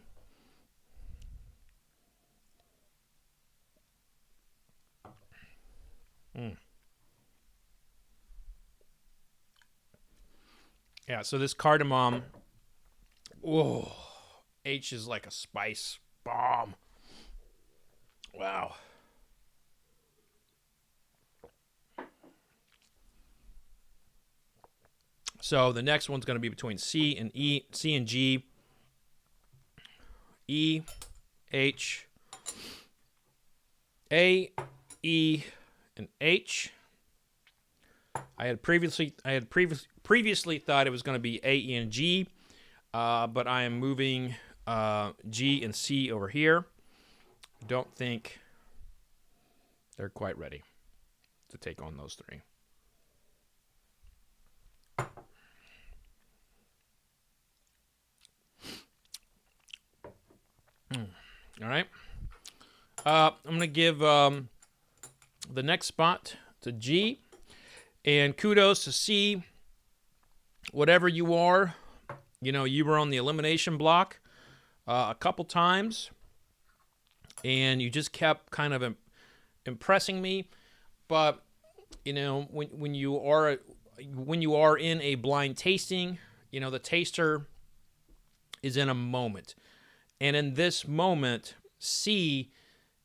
Yeah, so this cardamom, whoa, H is like a spice bomb. Wow. So the next one's going to be between C and E, C and G, E, H, A, E, and H. I had previously thought it was going to be A, E, and G, but I am moving G and C over here. Don't think they're quite ready to take on those three. All right. I'm going to give the next spot to G. And kudos to C. Whatever you are, you know, you were on the elimination block a couple times. And you just kept kind of impressing me. But, you know, when you are in a blind tasting, you know, the taster is in a moment. And in this moment, C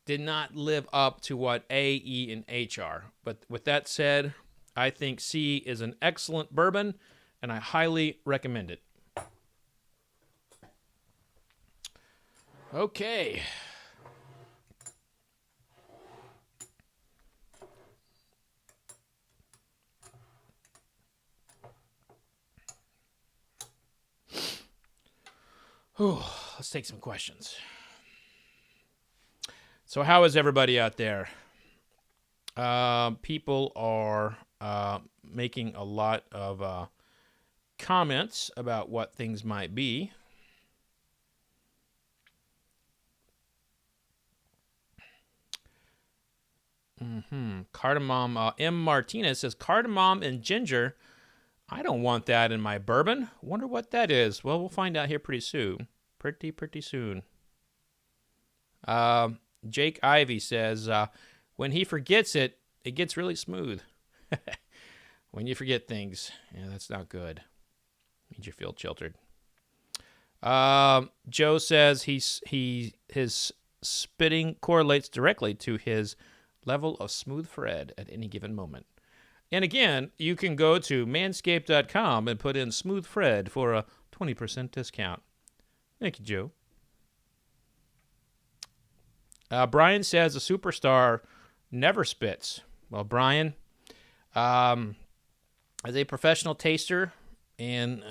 did not live up to what A, E, and H are. But with that said, I think C is an excellent bourbon, and I highly recommend it. Okay. Whew, let's take some questions. So how is everybody out there? People are making a lot of comments about what things might be. Cardamom. M. Martinez says, cardamom and ginger. I don't want that in my bourbon. Wonder what that is. Well, we'll find out here pretty soon. Pretty soon. Jake Ivy says, when he forgets it, it gets really smooth. When you forget things, yeah, that's not good. Means you feel chiltered. Joe says his spitting correlates directly to his level of smooth Fred at any given moment. And again, you can go to manscaped.com and put in Smooth Fred for a 20% discount. Thank you, Joe. Brian says a superstar never spits. Well, Brian, as a professional taster and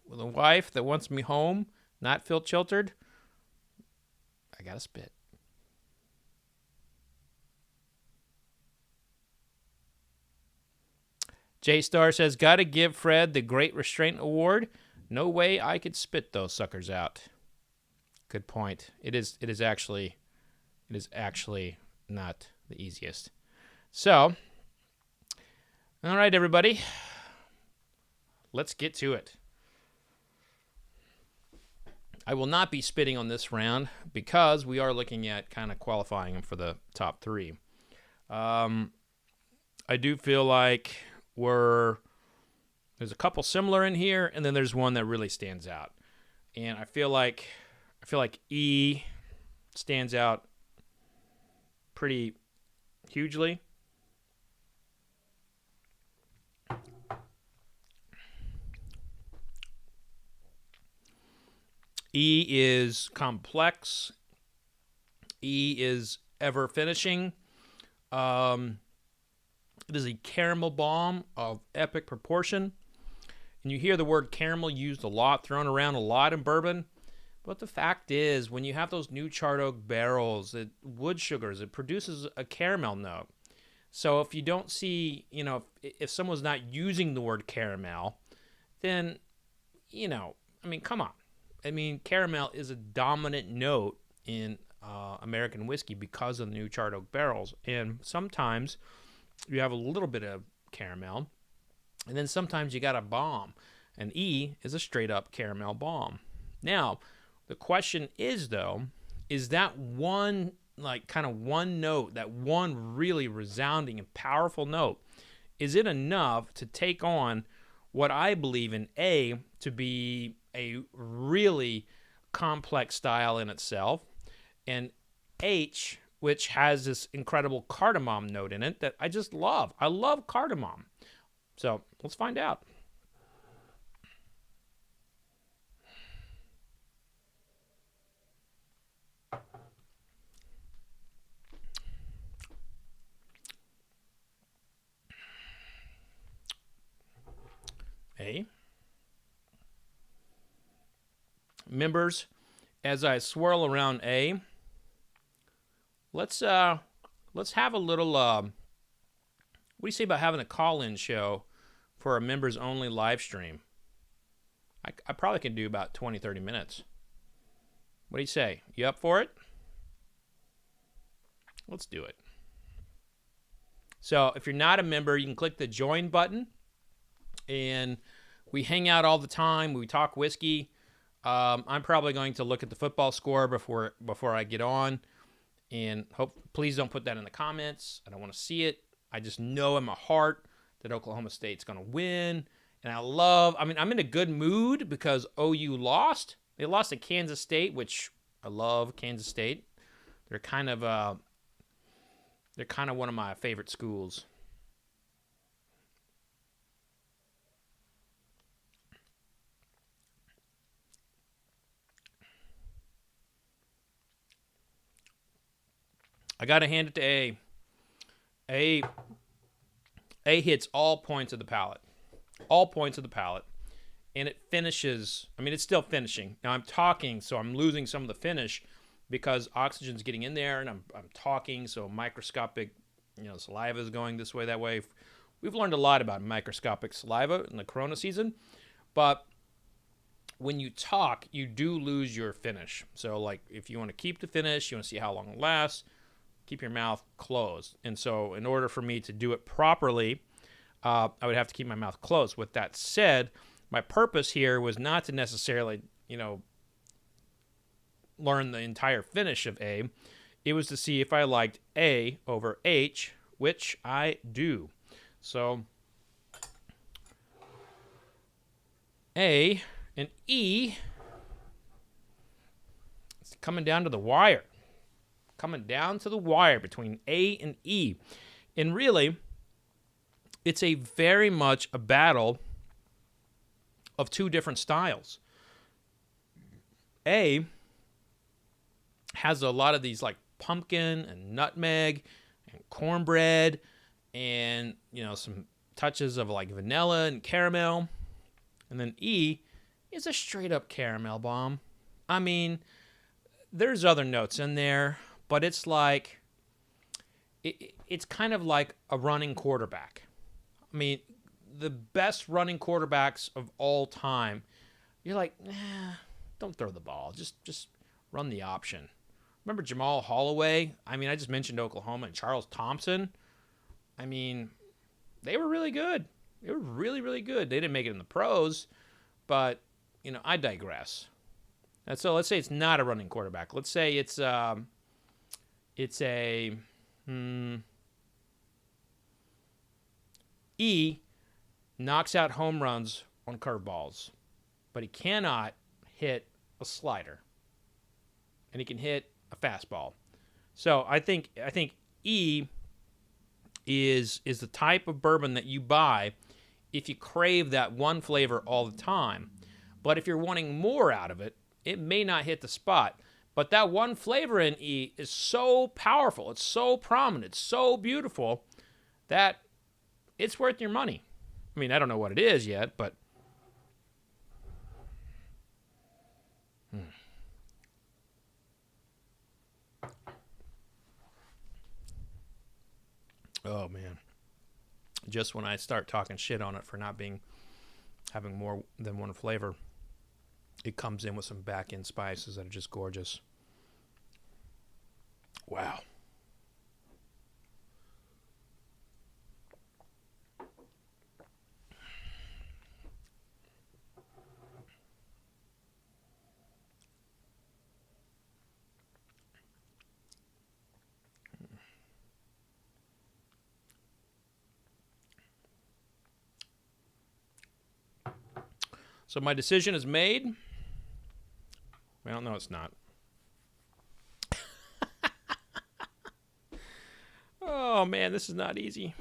with a wife that wants me home, not feel chiltered, I gotta spit. J-Star says, gotta give Fred the Great Restraint Award. No way I could spit those suckers out. Good point. It is actually not the easiest. So, all right, everybody. Let's get to it. I will not be spitting on this round because we are looking at kind of qualifying them for the top three. I do feel like there's a couple similar in here, and then there's one that really stands out. And I feel like E stands out pretty hugely. E is complex. E is ever finishing. It is a caramel bomb of epic proportion. And you hear the word caramel used a lot, thrown around a lot in bourbon. But the fact is, when you have those new charred oak barrels, wood sugars, it produces a caramel note. So if you don't see, if someone's not using the word caramel, then, come on. I mean, caramel is a dominant note in American whiskey because of the new charred oak barrels. And sometimes you have a little bit of caramel, and then sometimes you got a bomb. And E is a straight up caramel bomb. Now, the question is, though, is that one, one note, that one really resounding and powerful note, is it enough to take on what I believe in A, to be a really complex style in itself, and H, which has this incredible cardamom note in it that I just love. I love cardamom. So let's find out. A. Members, as I swirl around A, let's have a little what do you say about having a call-in show for a members only live stream? I probably can do about 20-30 minutes. What do you say? You up for it? Let's do it. So if you're not a member, you can click the join button, and we hang out all the time. We talk whiskey. I'm probably going to look at the football score before I get on, and please don't put that in the comments. I don't want to see it. I just know in my heart that Oklahoma State's going to win, and I'm in a good mood because OU lost. They lost to Kansas State, which I love Kansas State. They're kind of one of my favorite schools. I got to hand it to A. A hits all points of the palate. All points of the palate. And it finishes. It's still finishing. Now I'm talking, so I'm losing some of the finish because oxygen's getting in there, and I'm talking, so microscopic, saliva is going this way, that way. We've learned a lot about microscopic saliva in the Corona season, but when you talk, you do lose your finish. So, if you want to keep the finish, you want to see how long it lasts, keep your mouth closed. And so in order for me to do it properly, I would have to keep my mouth closed. With that said, my purpose here was not to necessarily, learn the entire finish of A. It was to see if I liked A over H, which I do. So A and E, it's coming down to the wire. Coming down to the wire between A and E. And really, it's a very much a battle of two different styles. A has a lot of these pumpkin and nutmeg and cornbread and, some touches of vanilla and caramel. And then E is a straight up caramel bomb. There's other notes in there, but it's it's kind of like a running quarterback. The best running quarterbacks of all time, you're don't throw the ball. Just run the option. Remember Jamal Holloway? I just mentioned Oklahoma and Charles Thompson. They were really good. They were really, really good. They didn't make it in the pros, but, I digress. And so let's say it's not a running quarterback. Let's say it's a E knocks out home runs on curveballs, but he cannot hit a slider, and he can hit a fastball. So I think E is the type of bourbon that you buy if you crave that one flavor all the time. But if you're wanting more out of it, it may not hit the spot. But that one flavor in E is so powerful. It's so prominent. It's so beautiful that it's worth your money. I mean, I don't know what it is yet, but... Oh, man. Just when I start talking shit on it for not having more than one flavor, it comes in with some back-end spices that are just gorgeous. Wow. So my decision is made. Well, no, it's not. Oh, man, this is not easy.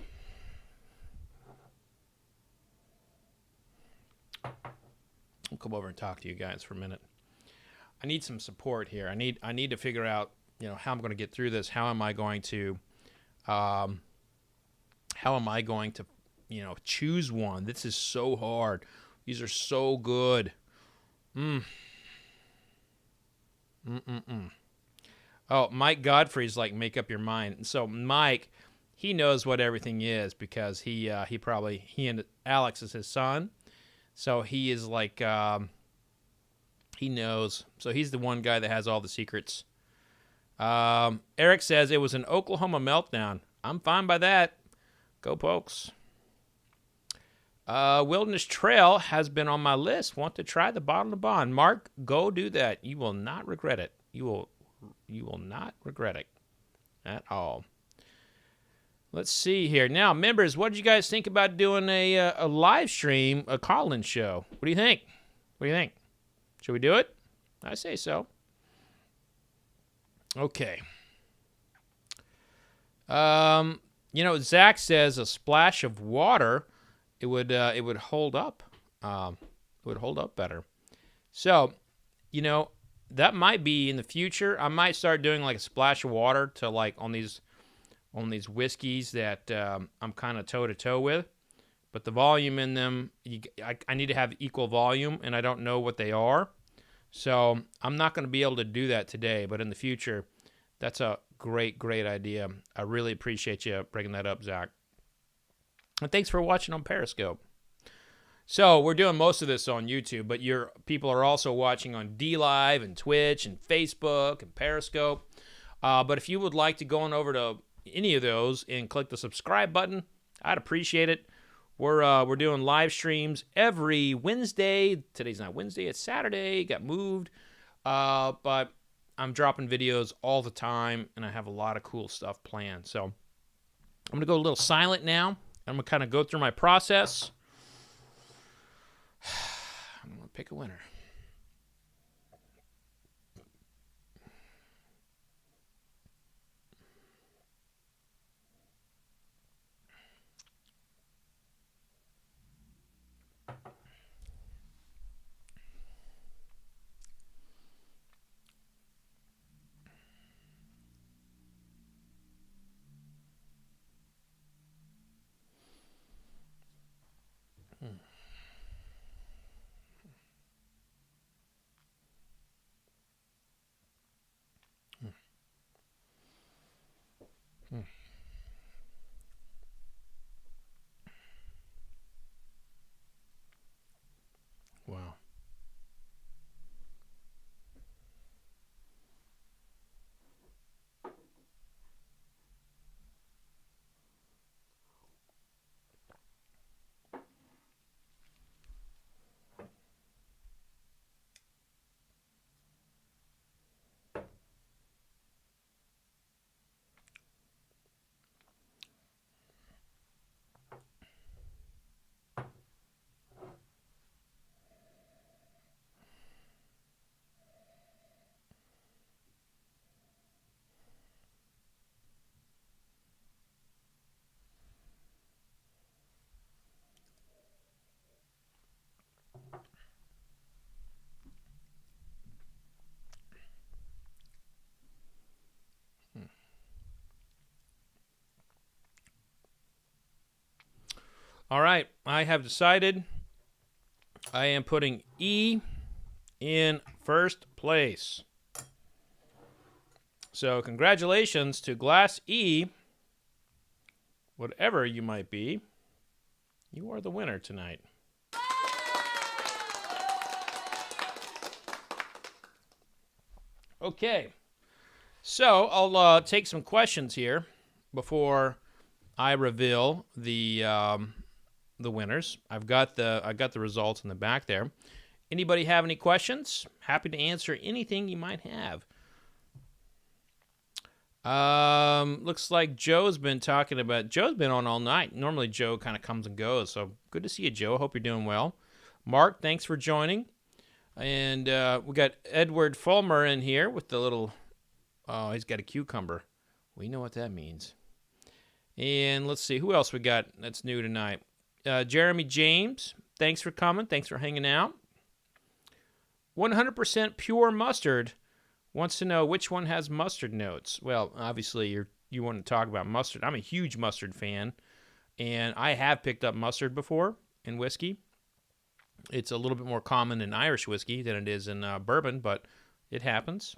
I'll come over and talk to you guys for a minute. I need some support here. I need to figure out, how I'm going to get through this. How am I going to choose one? This is so hard. These are so good. Oh, Mike Godfrey's like, make up your mind. And so Mike, he knows what everything is because he and Alex is his son. So he is like, he knows. So he's the one guy that has all the secrets. Eric says it was an Oklahoma meltdown. I'm fine by that. Go Pokes. Wilderness Trail has been on my list. Want to try the bottle of Bond. Mark, go do that. You will not regret it. You will not regret it at all. Let's see here. Now, members, what did you guys think about doing a live stream, a call-in show? What do you think? What do you think? Should we do it? I say so. Okay. Zach says a splash of water, it would hold up. It would hold up better. So, that might be in the future. I might start doing like a splash of water to like on these whiskeys that I'm kind of toe-to-toe with. But the volume in them, I need to have equal volume, and I don't know what they are. So I'm not going to be able to do that today, but in the future, that's a great, great idea. I really appreciate you bringing that up, Zach. And thanks for watching on Periscope. So we're doing most of this on YouTube, but your people are also watching on DLive and Twitch and Facebook and Periscope. But if you would like to go on over to any of those and click the subscribe button, I'd appreciate it. We're doing live streams every Wednesday. Today's not Wednesday, it's Saturday. Got moved. But I'm dropping videos all the time, and I have a lot of cool stuff planned. So I'm going to go a little silent now. I'm going to kind of go through my process. I'm going to pick a winner. Wow. All right, I have decided I am putting E in first place. So congratulations to Glass E, whatever you might be. You are the winner tonight. Okay, so I'll take some questions here before I reveal the winners. I've got the results in the back there. Anybody have any questions? Happy to answer anything you might have. Looks like Joe's been on all night. Normally Joe kind of comes and goes, so good to see you, Joe. Hope you're doing well. Mark, thanks for joining. And we got Edward Fulmer in here with the little, oh, he's got a cucumber. We know what that means. And let's see, who else we got that's new tonight? Jeremy James, thanks for coming. Thanks for hanging out. 100% pure mustard wants to know which one has mustard notes. Well, obviously you want to talk about mustard. I'm a huge mustard fan, and I have picked up mustard before in whiskey. It's a little bit more common in Irish whiskey than it is in bourbon, but it happens.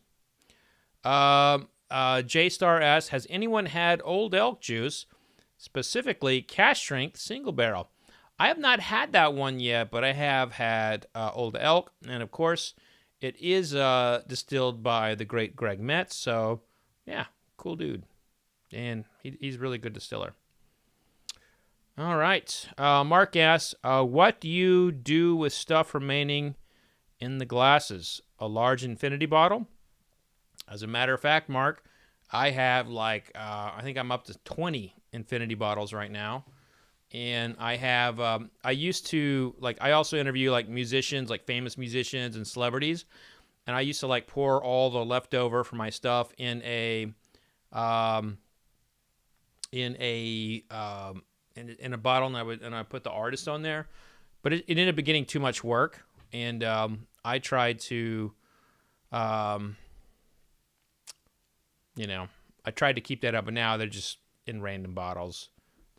J-Star asks, has anyone had Old Elk juice, specifically cask strength single barrel? I have not had that one yet, but I have had Old Elk, and of course, it is distilled by the great Greg Metz, so yeah, cool dude. And he's a really good distiller. All right. Mark asks, what do you do with stuff remaining in the glasses? A large infinity bottle? As a matter of fact, Mark, I have I think I'm up to 20 infinity bottles right now. And I have, I used to, I also interview, musicians, famous musicians and celebrities. And I used to, pour all the leftover from my stuff in a bottle, and I put the artist on there. But it ended up getting too much work. And I tried to, I tried to keep that up, but now they're just in random bottles.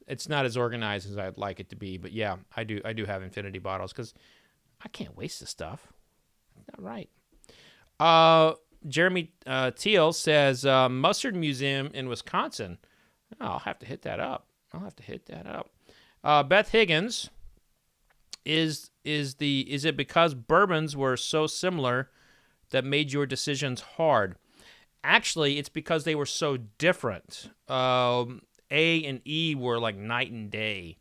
It's not as organized as I'd like it to be, but yeah, I do have infinity bottles because I can't waste the stuff. Not right. Jeremy Teal says Mustard Museum in Wisconsin. Oh, I'll have to hit that up. Beth Higgins, is it because bourbons were so similar that made your decisions hard? Actually, it's because they were so different. A and E were like night and day.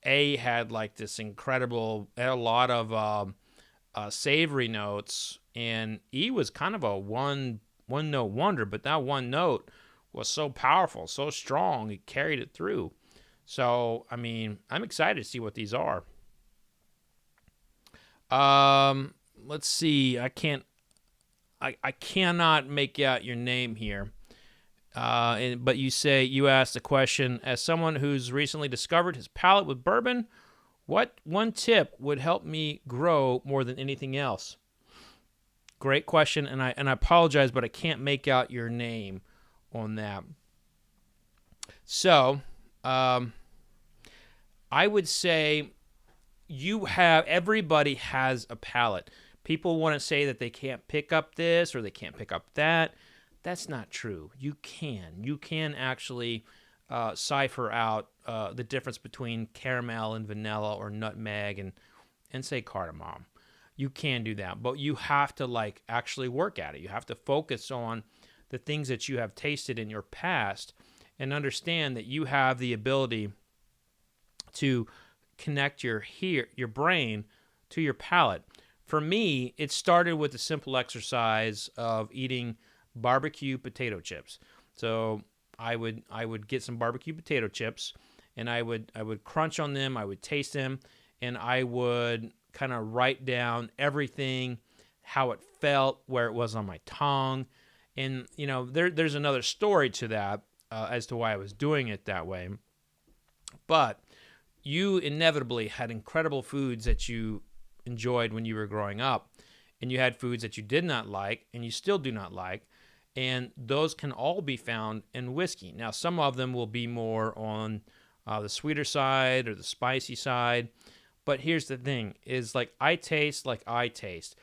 A had this incredible, a lot of savory notes, and E was kind of a one note wonder, but that one note was so powerful, so strong, it carried it through. So, I mean, I'm excited to see what these are. Let's see. I cannot make out your name here. But you asked the question, as someone who's recently discovered his palate with bourbon, what one tip would help me grow more than anything else? Great question, and I apologize, but I can't make out your name on that. So, I would say everybody has a palate. People want to say that they can't pick up this or they can't pick up that. That's not true. You can actually cipher out the difference between caramel and vanilla or nutmeg and say cardamom. You can do that, but you have to actually work at it. You have to focus on the things that you have tasted in your past and understand that you have the ability to connect your brain to your palate. For me, it started with the simple exercise of eating barbecue potato chips. So I would get some barbecue potato chips, and I would crunch on them, I would taste them, and I would kind of write down everything, how it felt, where it was on my tongue. And there's another story to that as to why I was doing it that way. But you inevitably had incredible foods that you enjoyed when you were growing up, and you had foods that you did not like and you still do not like. And those can all be found in whiskey. Now, some of them will be more on the sweeter side or the spicy side. But here's the thing, is like I taste like I taste,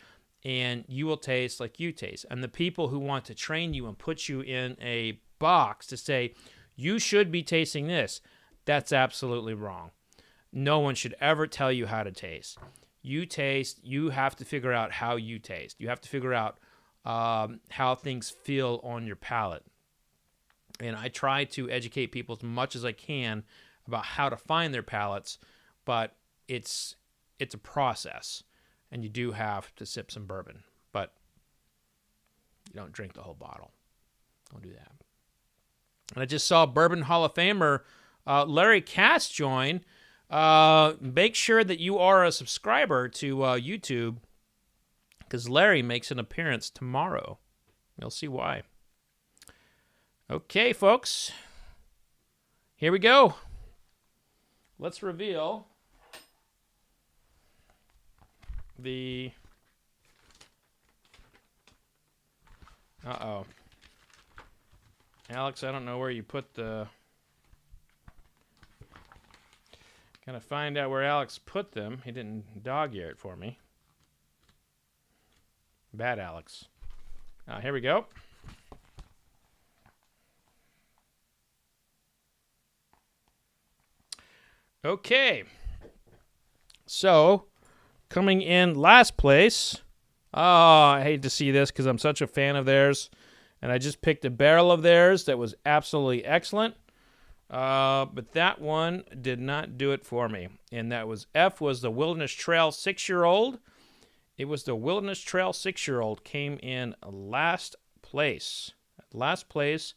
and you will taste like you taste. And the people who want to train you and put you in a box to say, you should be tasting this, that's absolutely wrong. No one should ever tell you how to taste. You taste, you have to figure out how you taste. You have to figure out how things feel on your palate. And I try to educate people as much as I can about how to find their palates, but it's a process, and you do have to sip some bourbon, but you don't drink the whole bottle. Don't do that. And I just saw Bourbon Hall of Famer Larry Cass join. Make sure that you are a subscriber to YouTube, because Larry makes an appearance tomorrow. You'll see why. Okay, folks. Here we go. Let's reveal the... Uh-oh. Alex, I don't know where you put the... Gotta find out where Alex put them. He didn't dog-ear it for me. Bad Alex. Here we go. Okay. So, coming in last place. Oh, I hate to see this because I'm such a fan of theirs. And I just picked a barrel of theirs that was absolutely excellent. But that one did not do it for me. And that was F was the Wilderness Trail 6-year-old. It was the Wilderness Trail 6-year-old came in last place. Last place,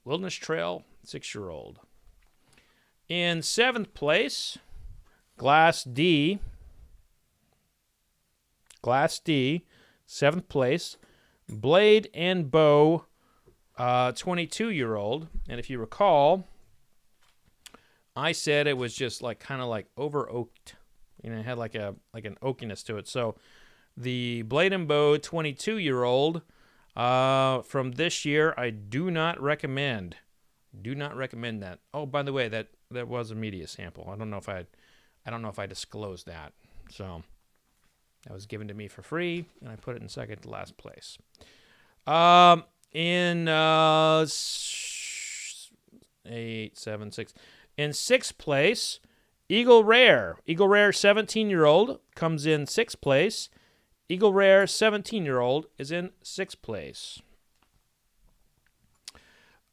Wilderness Trail 6-year-old. In 7th place, Glass D. Glass D, 7th place. Blade and Bow, 22-year-old. And if you recall, I said it was just like kind of like over oaked. You know, it had like an oakiness to it. So the Blade and Bow 22-year-old from this year, I do not recommend. Do not recommend that. Oh, by the way, that was a media sample. I don't know if I disclosed that. So that was given to me for free, and I put it in second to last place. In 8, 7, 6. In 6th place, Eagle Rare. Eagle Rare 17-year-old comes in 6th place. Eagle Rare 17-year-old is in 6th place.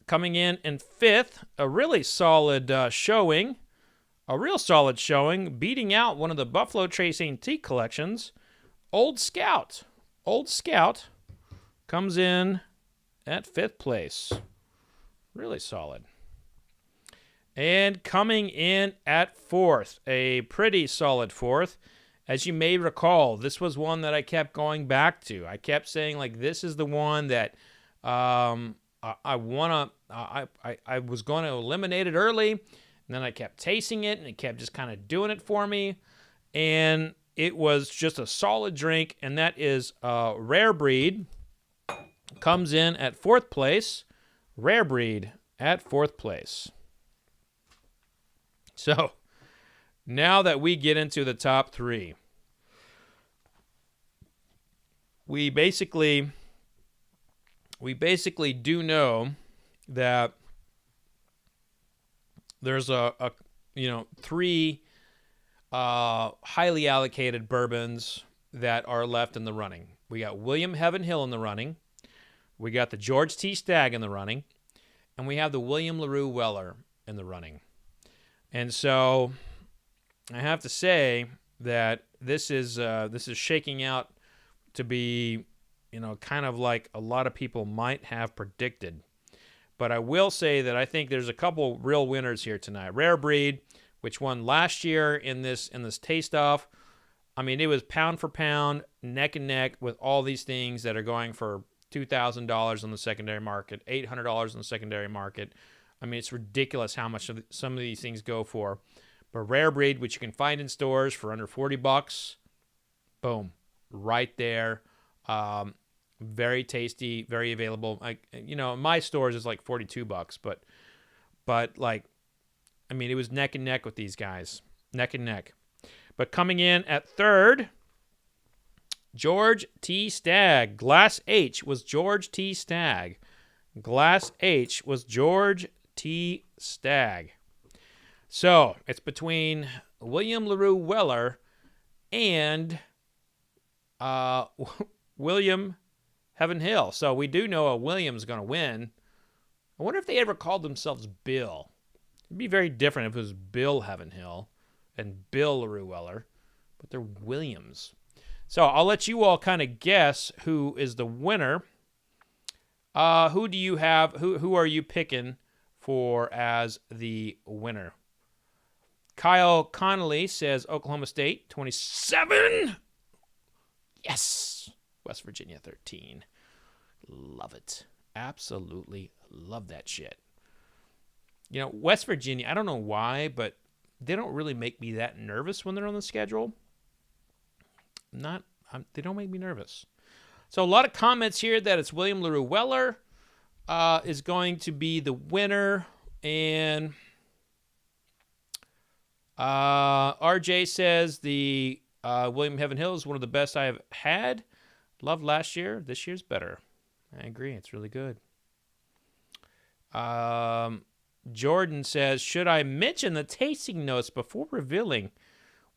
Coming in 5th, a really solid showing. A real solid showing, beating out one of the Buffalo Trace Antique collections, Old Scout. Old Scout comes in at 5th place. Really solid. And coming in at 4th, a pretty solid 4th. As you may recall, this was one that I kept going back to. I kept saying, like, this is the one that I was going to eliminate it early. And then I kept tasting it, and it kept just kind of doing it for me. And it was just a solid drink, and that is Rare Breed. Comes in at 4th place. Rare Breed at 4th place. So, now that we get into the top 3, we basically do know that there's a 3 highly allocated bourbons that are left in the running. We got William Heavenhill in the running. We got the George T. Stagg in the running. And we have the William LaRue Weller in the running. And so I have to say that this is shaking out to be, kind of like a lot of people might have predicted. But I will say that I think there's a couple real winners here tonight. Rare Breed, which won last year in this taste-off. I mean, it was pound for pound, neck and neck with all these things that are going for $2,000 on the secondary market, $800 on the secondary market. I mean, it's ridiculous how much some of these things go for. But Rare Breed, which you can find in stores for under $40, boom, right there. Very tasty, very available. In my stores it's like $42, but like I mean, it was neck and neck with these guys. Neck and neck. But coming in at third, George T. Stagg. Glass H was George T. Stagg. Glass H was George T. Stagg. So it's between William LaRue Weller and William Heavenhill. So we do know a William's going to win. I wonder if they ever called themselves Bill. It'd be very different if it was Bill Heavenhill and Bill LaRue Weller, but they're Williams. So I'll let you all kind of guess who is the winner. Who do you have? Who are you picking for as the winner? Kyle Connolly says Oklahoma State 27. Yes. West Virginia 13. Love it. Absolutely love that shit. You know, West Virginia, I don't know why, but they don't really make me that nervous when they're on the schedule. They don't make me nervous. So a lot of comments here that it's William LaRue Weller is going to be the winner. And RJ says the William Heavenhill is one of the best I have had. Loved last year. This year's better. I agree. It's really good. Jordan says, should I mention the tasting notes before revealing?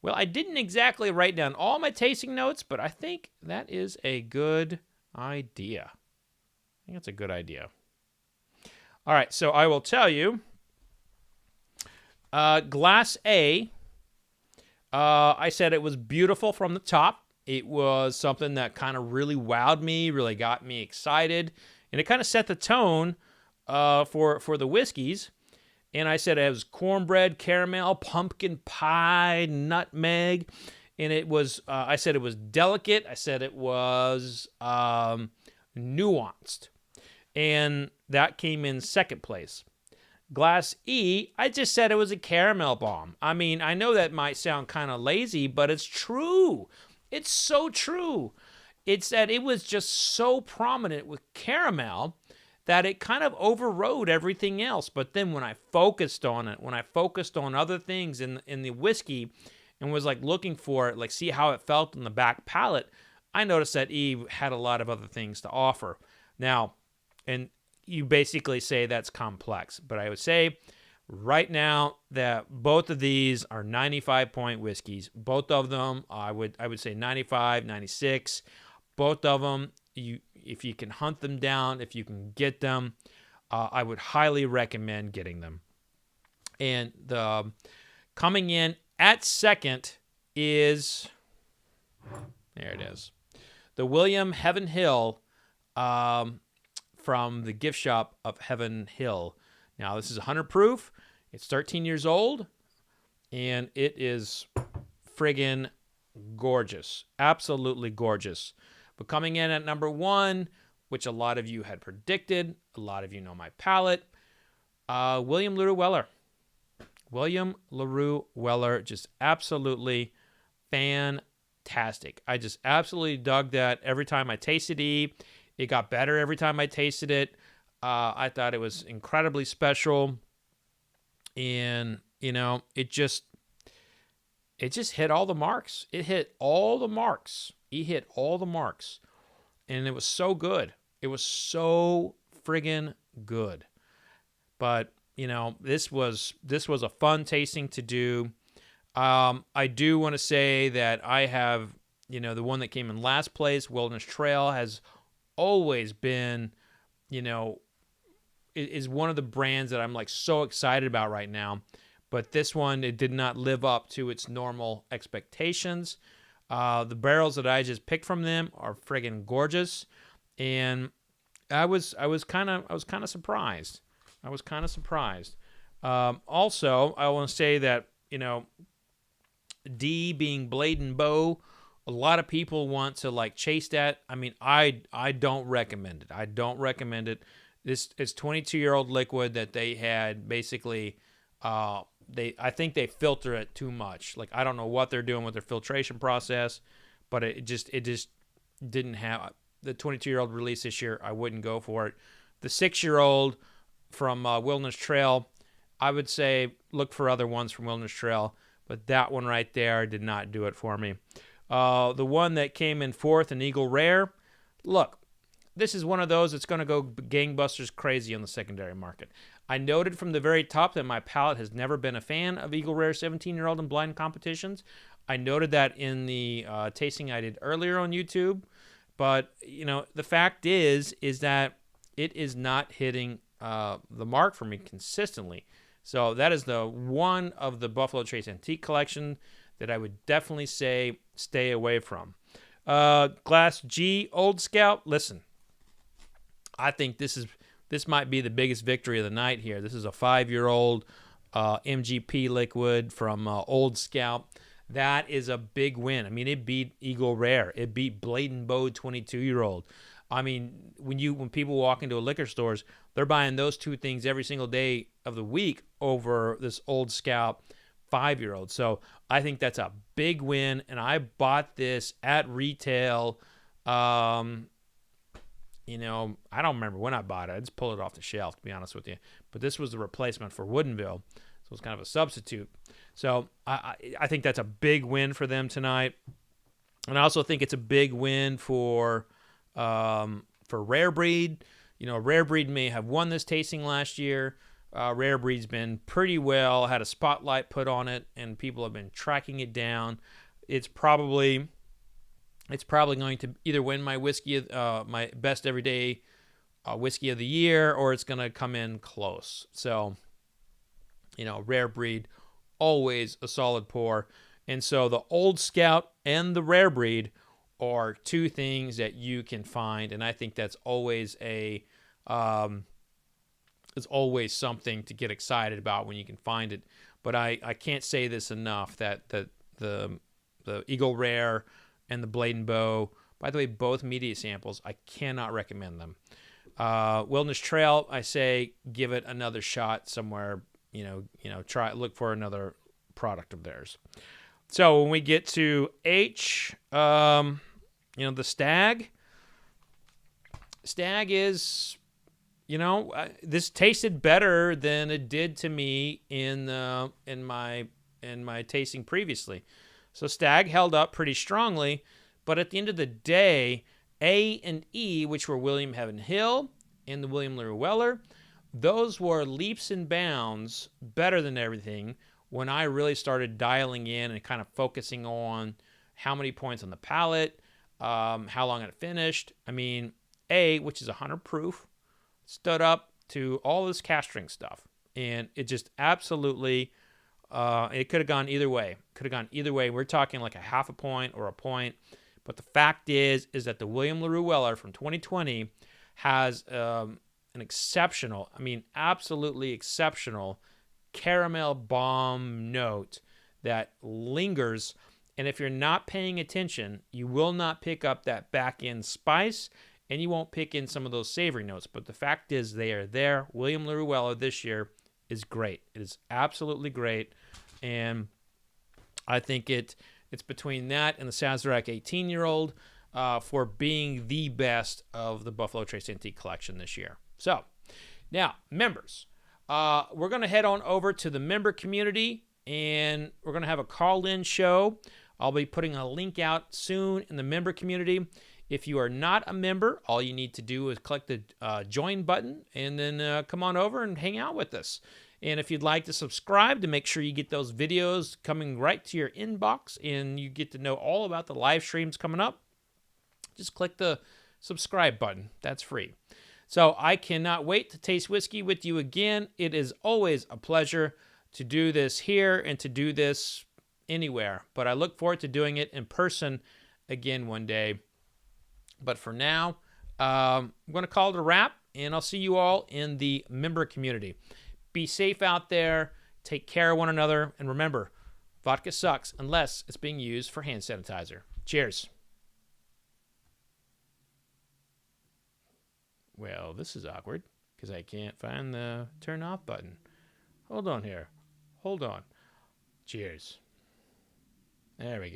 Well, I didn't exactly write down all my tasting notes, but I think that is a good idea. I think that's a good idea. All right, so I will tell you. Glass A, I said it was beautiful from the top. It was something that kind of really wowed me, really got me excited, and it kind of set the tone for the whiskeys. And I said it was cornbread, caramel, pumpkin pie, nutmeg, and it was. I said it was delicate. I said it was nuanced, and that came in second place. Glass E, I just said it was a caramel bomb. I mean, I know that might sound kind of lazy, but it's true. It's so true. It's that it was just so prominent with caramel that it kind of overrode everything else. But then when I focused on it, when I focused on other things in the whiskey and was like looking for it, like see how it felt in the back palate, I noticed that E had a lot of other things to offer. Now, and you basically say that's complex, but I would say right now that both of these are 95-point whiskeys. Both of them, I would say 95, 96. Both of them, if you can hunt them down, if you can get them, I would highly recommend getting them. And the coming in at second is, there it is, the William Heavenhill from the gift shop of Heavenhill. Now, this is 100 proof. It's 13 years old, and it is friggin' gorgeous. Absolutely gorgeous. But coming in at number one, which a lot of you had predicted, a lot of you know my palate, William LaRue Weller. William LaRue Weller, just absolutely fantastic. I just absolutely dug that every time I tasted it. It got better every time I tasted it. I thought it was incredibly special. And, you know, it just hit all the marks. It hit all the marks. He hit all the marks. And it was so good. It was so friggin' good. But, you know, this was a fun tasting to do. I do want to say that I have, you know, the one that came in last place, Wilderness Trail, has always been, you know, is one of the brands that I'm like so excited about right now. But this one, it did not live up to its normal expectations. The barrels that I just picked from them are friggin' gorgeous, and I was kind of surprised. I was kind of surprised. Also, I want to say that, you know, D being Blade and Bow, a lot of people want to like chase that. I mean, I don't recommend it. I don't recommend it. This is 22-year-old liquid that they had basically. I think they filter it too much. Like, I don't know what they're doing with their filtration process, but it just didn't have the 22-year-old release this year. I wouldn't go for it. The 6-year-old from Wilderness Trail, I would say look for other ones from Wilderness Trail, but that one right there did not do it for me. The one that came in fourth, an Eagle Rare, look, this is one of those that's going to go gangbusters crazy on the secondary market. I noted from the very top that my palate has never been a fan of Eagle Rare 17-year-old in blind competitions. I noted that in the tasting I did earlier on YouTube. But, you know, the fact is that it is not hitting the mark for me consistently. So that is the one of the Buffalo Trace Antique Collection that I would definitely say stay away from. Glass G Old Scout, listen. I think this might be the biggest victory of the night here. This is a 5-year-old MGP liquid from Old Scout. That is a big win. I mean, it beat Eagle Rare. It beat Blade and Bow 22-year-old. I mean, when people walk into a liquor stores, they're buying those two things every single day of the week over this Old Scout 5-year-old. So I think that's a big win, and I bought this at retail. You know, I don't remember when I bought it. I just pulled it off the shelf, to be honest with you. But this was the replacement for Woodinville, so it's kind of a substitute. So I think that's a big win for them tonight. And I also think it's a big win for Rare Breed. You know, Rare Breed may have won this tasting last year. Rare Breed's been pretty well, had a spotlight put on it, and people have been tracking it down. It's probably going to either win my whiskey, my best everyday whiskey of the year, or it's going to come in close. So, you know, Rare Breed, always a solid pour. And so the Old Scout and the Rare Breed are two things that you can find, and I think that's always it's always something to get excited about when you can find it. But I can't say this enough that the Eagle Rare and the Blade and Bow, by the way, both media samples, I cannot recommend them. Wilderness Trail, I say give it another shot somewhere. You know, look for another product of theirs. So when we get to H, you know, the Stagg is, you know, this tasted better than it did to me in my tasting previously. So Stagg held up pretty strongly, but at the end of the day, A and E, which were William Heavenhill and the William LaRue Weller, those were leaps and bounds better than everything when I really started dialing in and kind of focusing on how many points on the palate, how long it finished. I mean, A, which is 100 proof, stood up to all this cask strength stuff, and it just absolutely... it could have gone either way. We're talking like a half a point or a point. But the fact is that the William LaRue Weller from 2020 has an exceptional, I mean, absolutely exceptional caramel bomb note that lingers. And if you're not paying attention, you will not pick up that back end spice, and you won't pick in some of those savory notes. But the fact is they are there. William LaRue Weller this year is great. It is absolutely great. And I think it's between that and the Sazerac 18-year-old for being the best of the Buffalo Trace Antique Collection this year. So, now, members. We're going to head on over to the member community, and we're going to have a call-in show. I'll be putting a link out soon in the member community. If you are not a member, all you need to do is click the join button and then come on over and hang out with us. And if you'd like to subscribe to make sure you get those videos coming right to your inbox and you get to know all about the live streams coming up, just click the subscribe button. That's free. So I cannot wait to taste whiskey with you again. It is always a pleasure to do this here and to do this anywhere. But I look forward to doing it in person again one day. But for now, I'm going to call it a wrap, and I'll see you all in the member community. Be safe out there. Take care of one another. And remember, vodka sucks unless it's being used for hand sanitizer. Cheers. Well, this is awkward because I can't find the turn off button. Hold on here. Hold on. Cheers. There we go.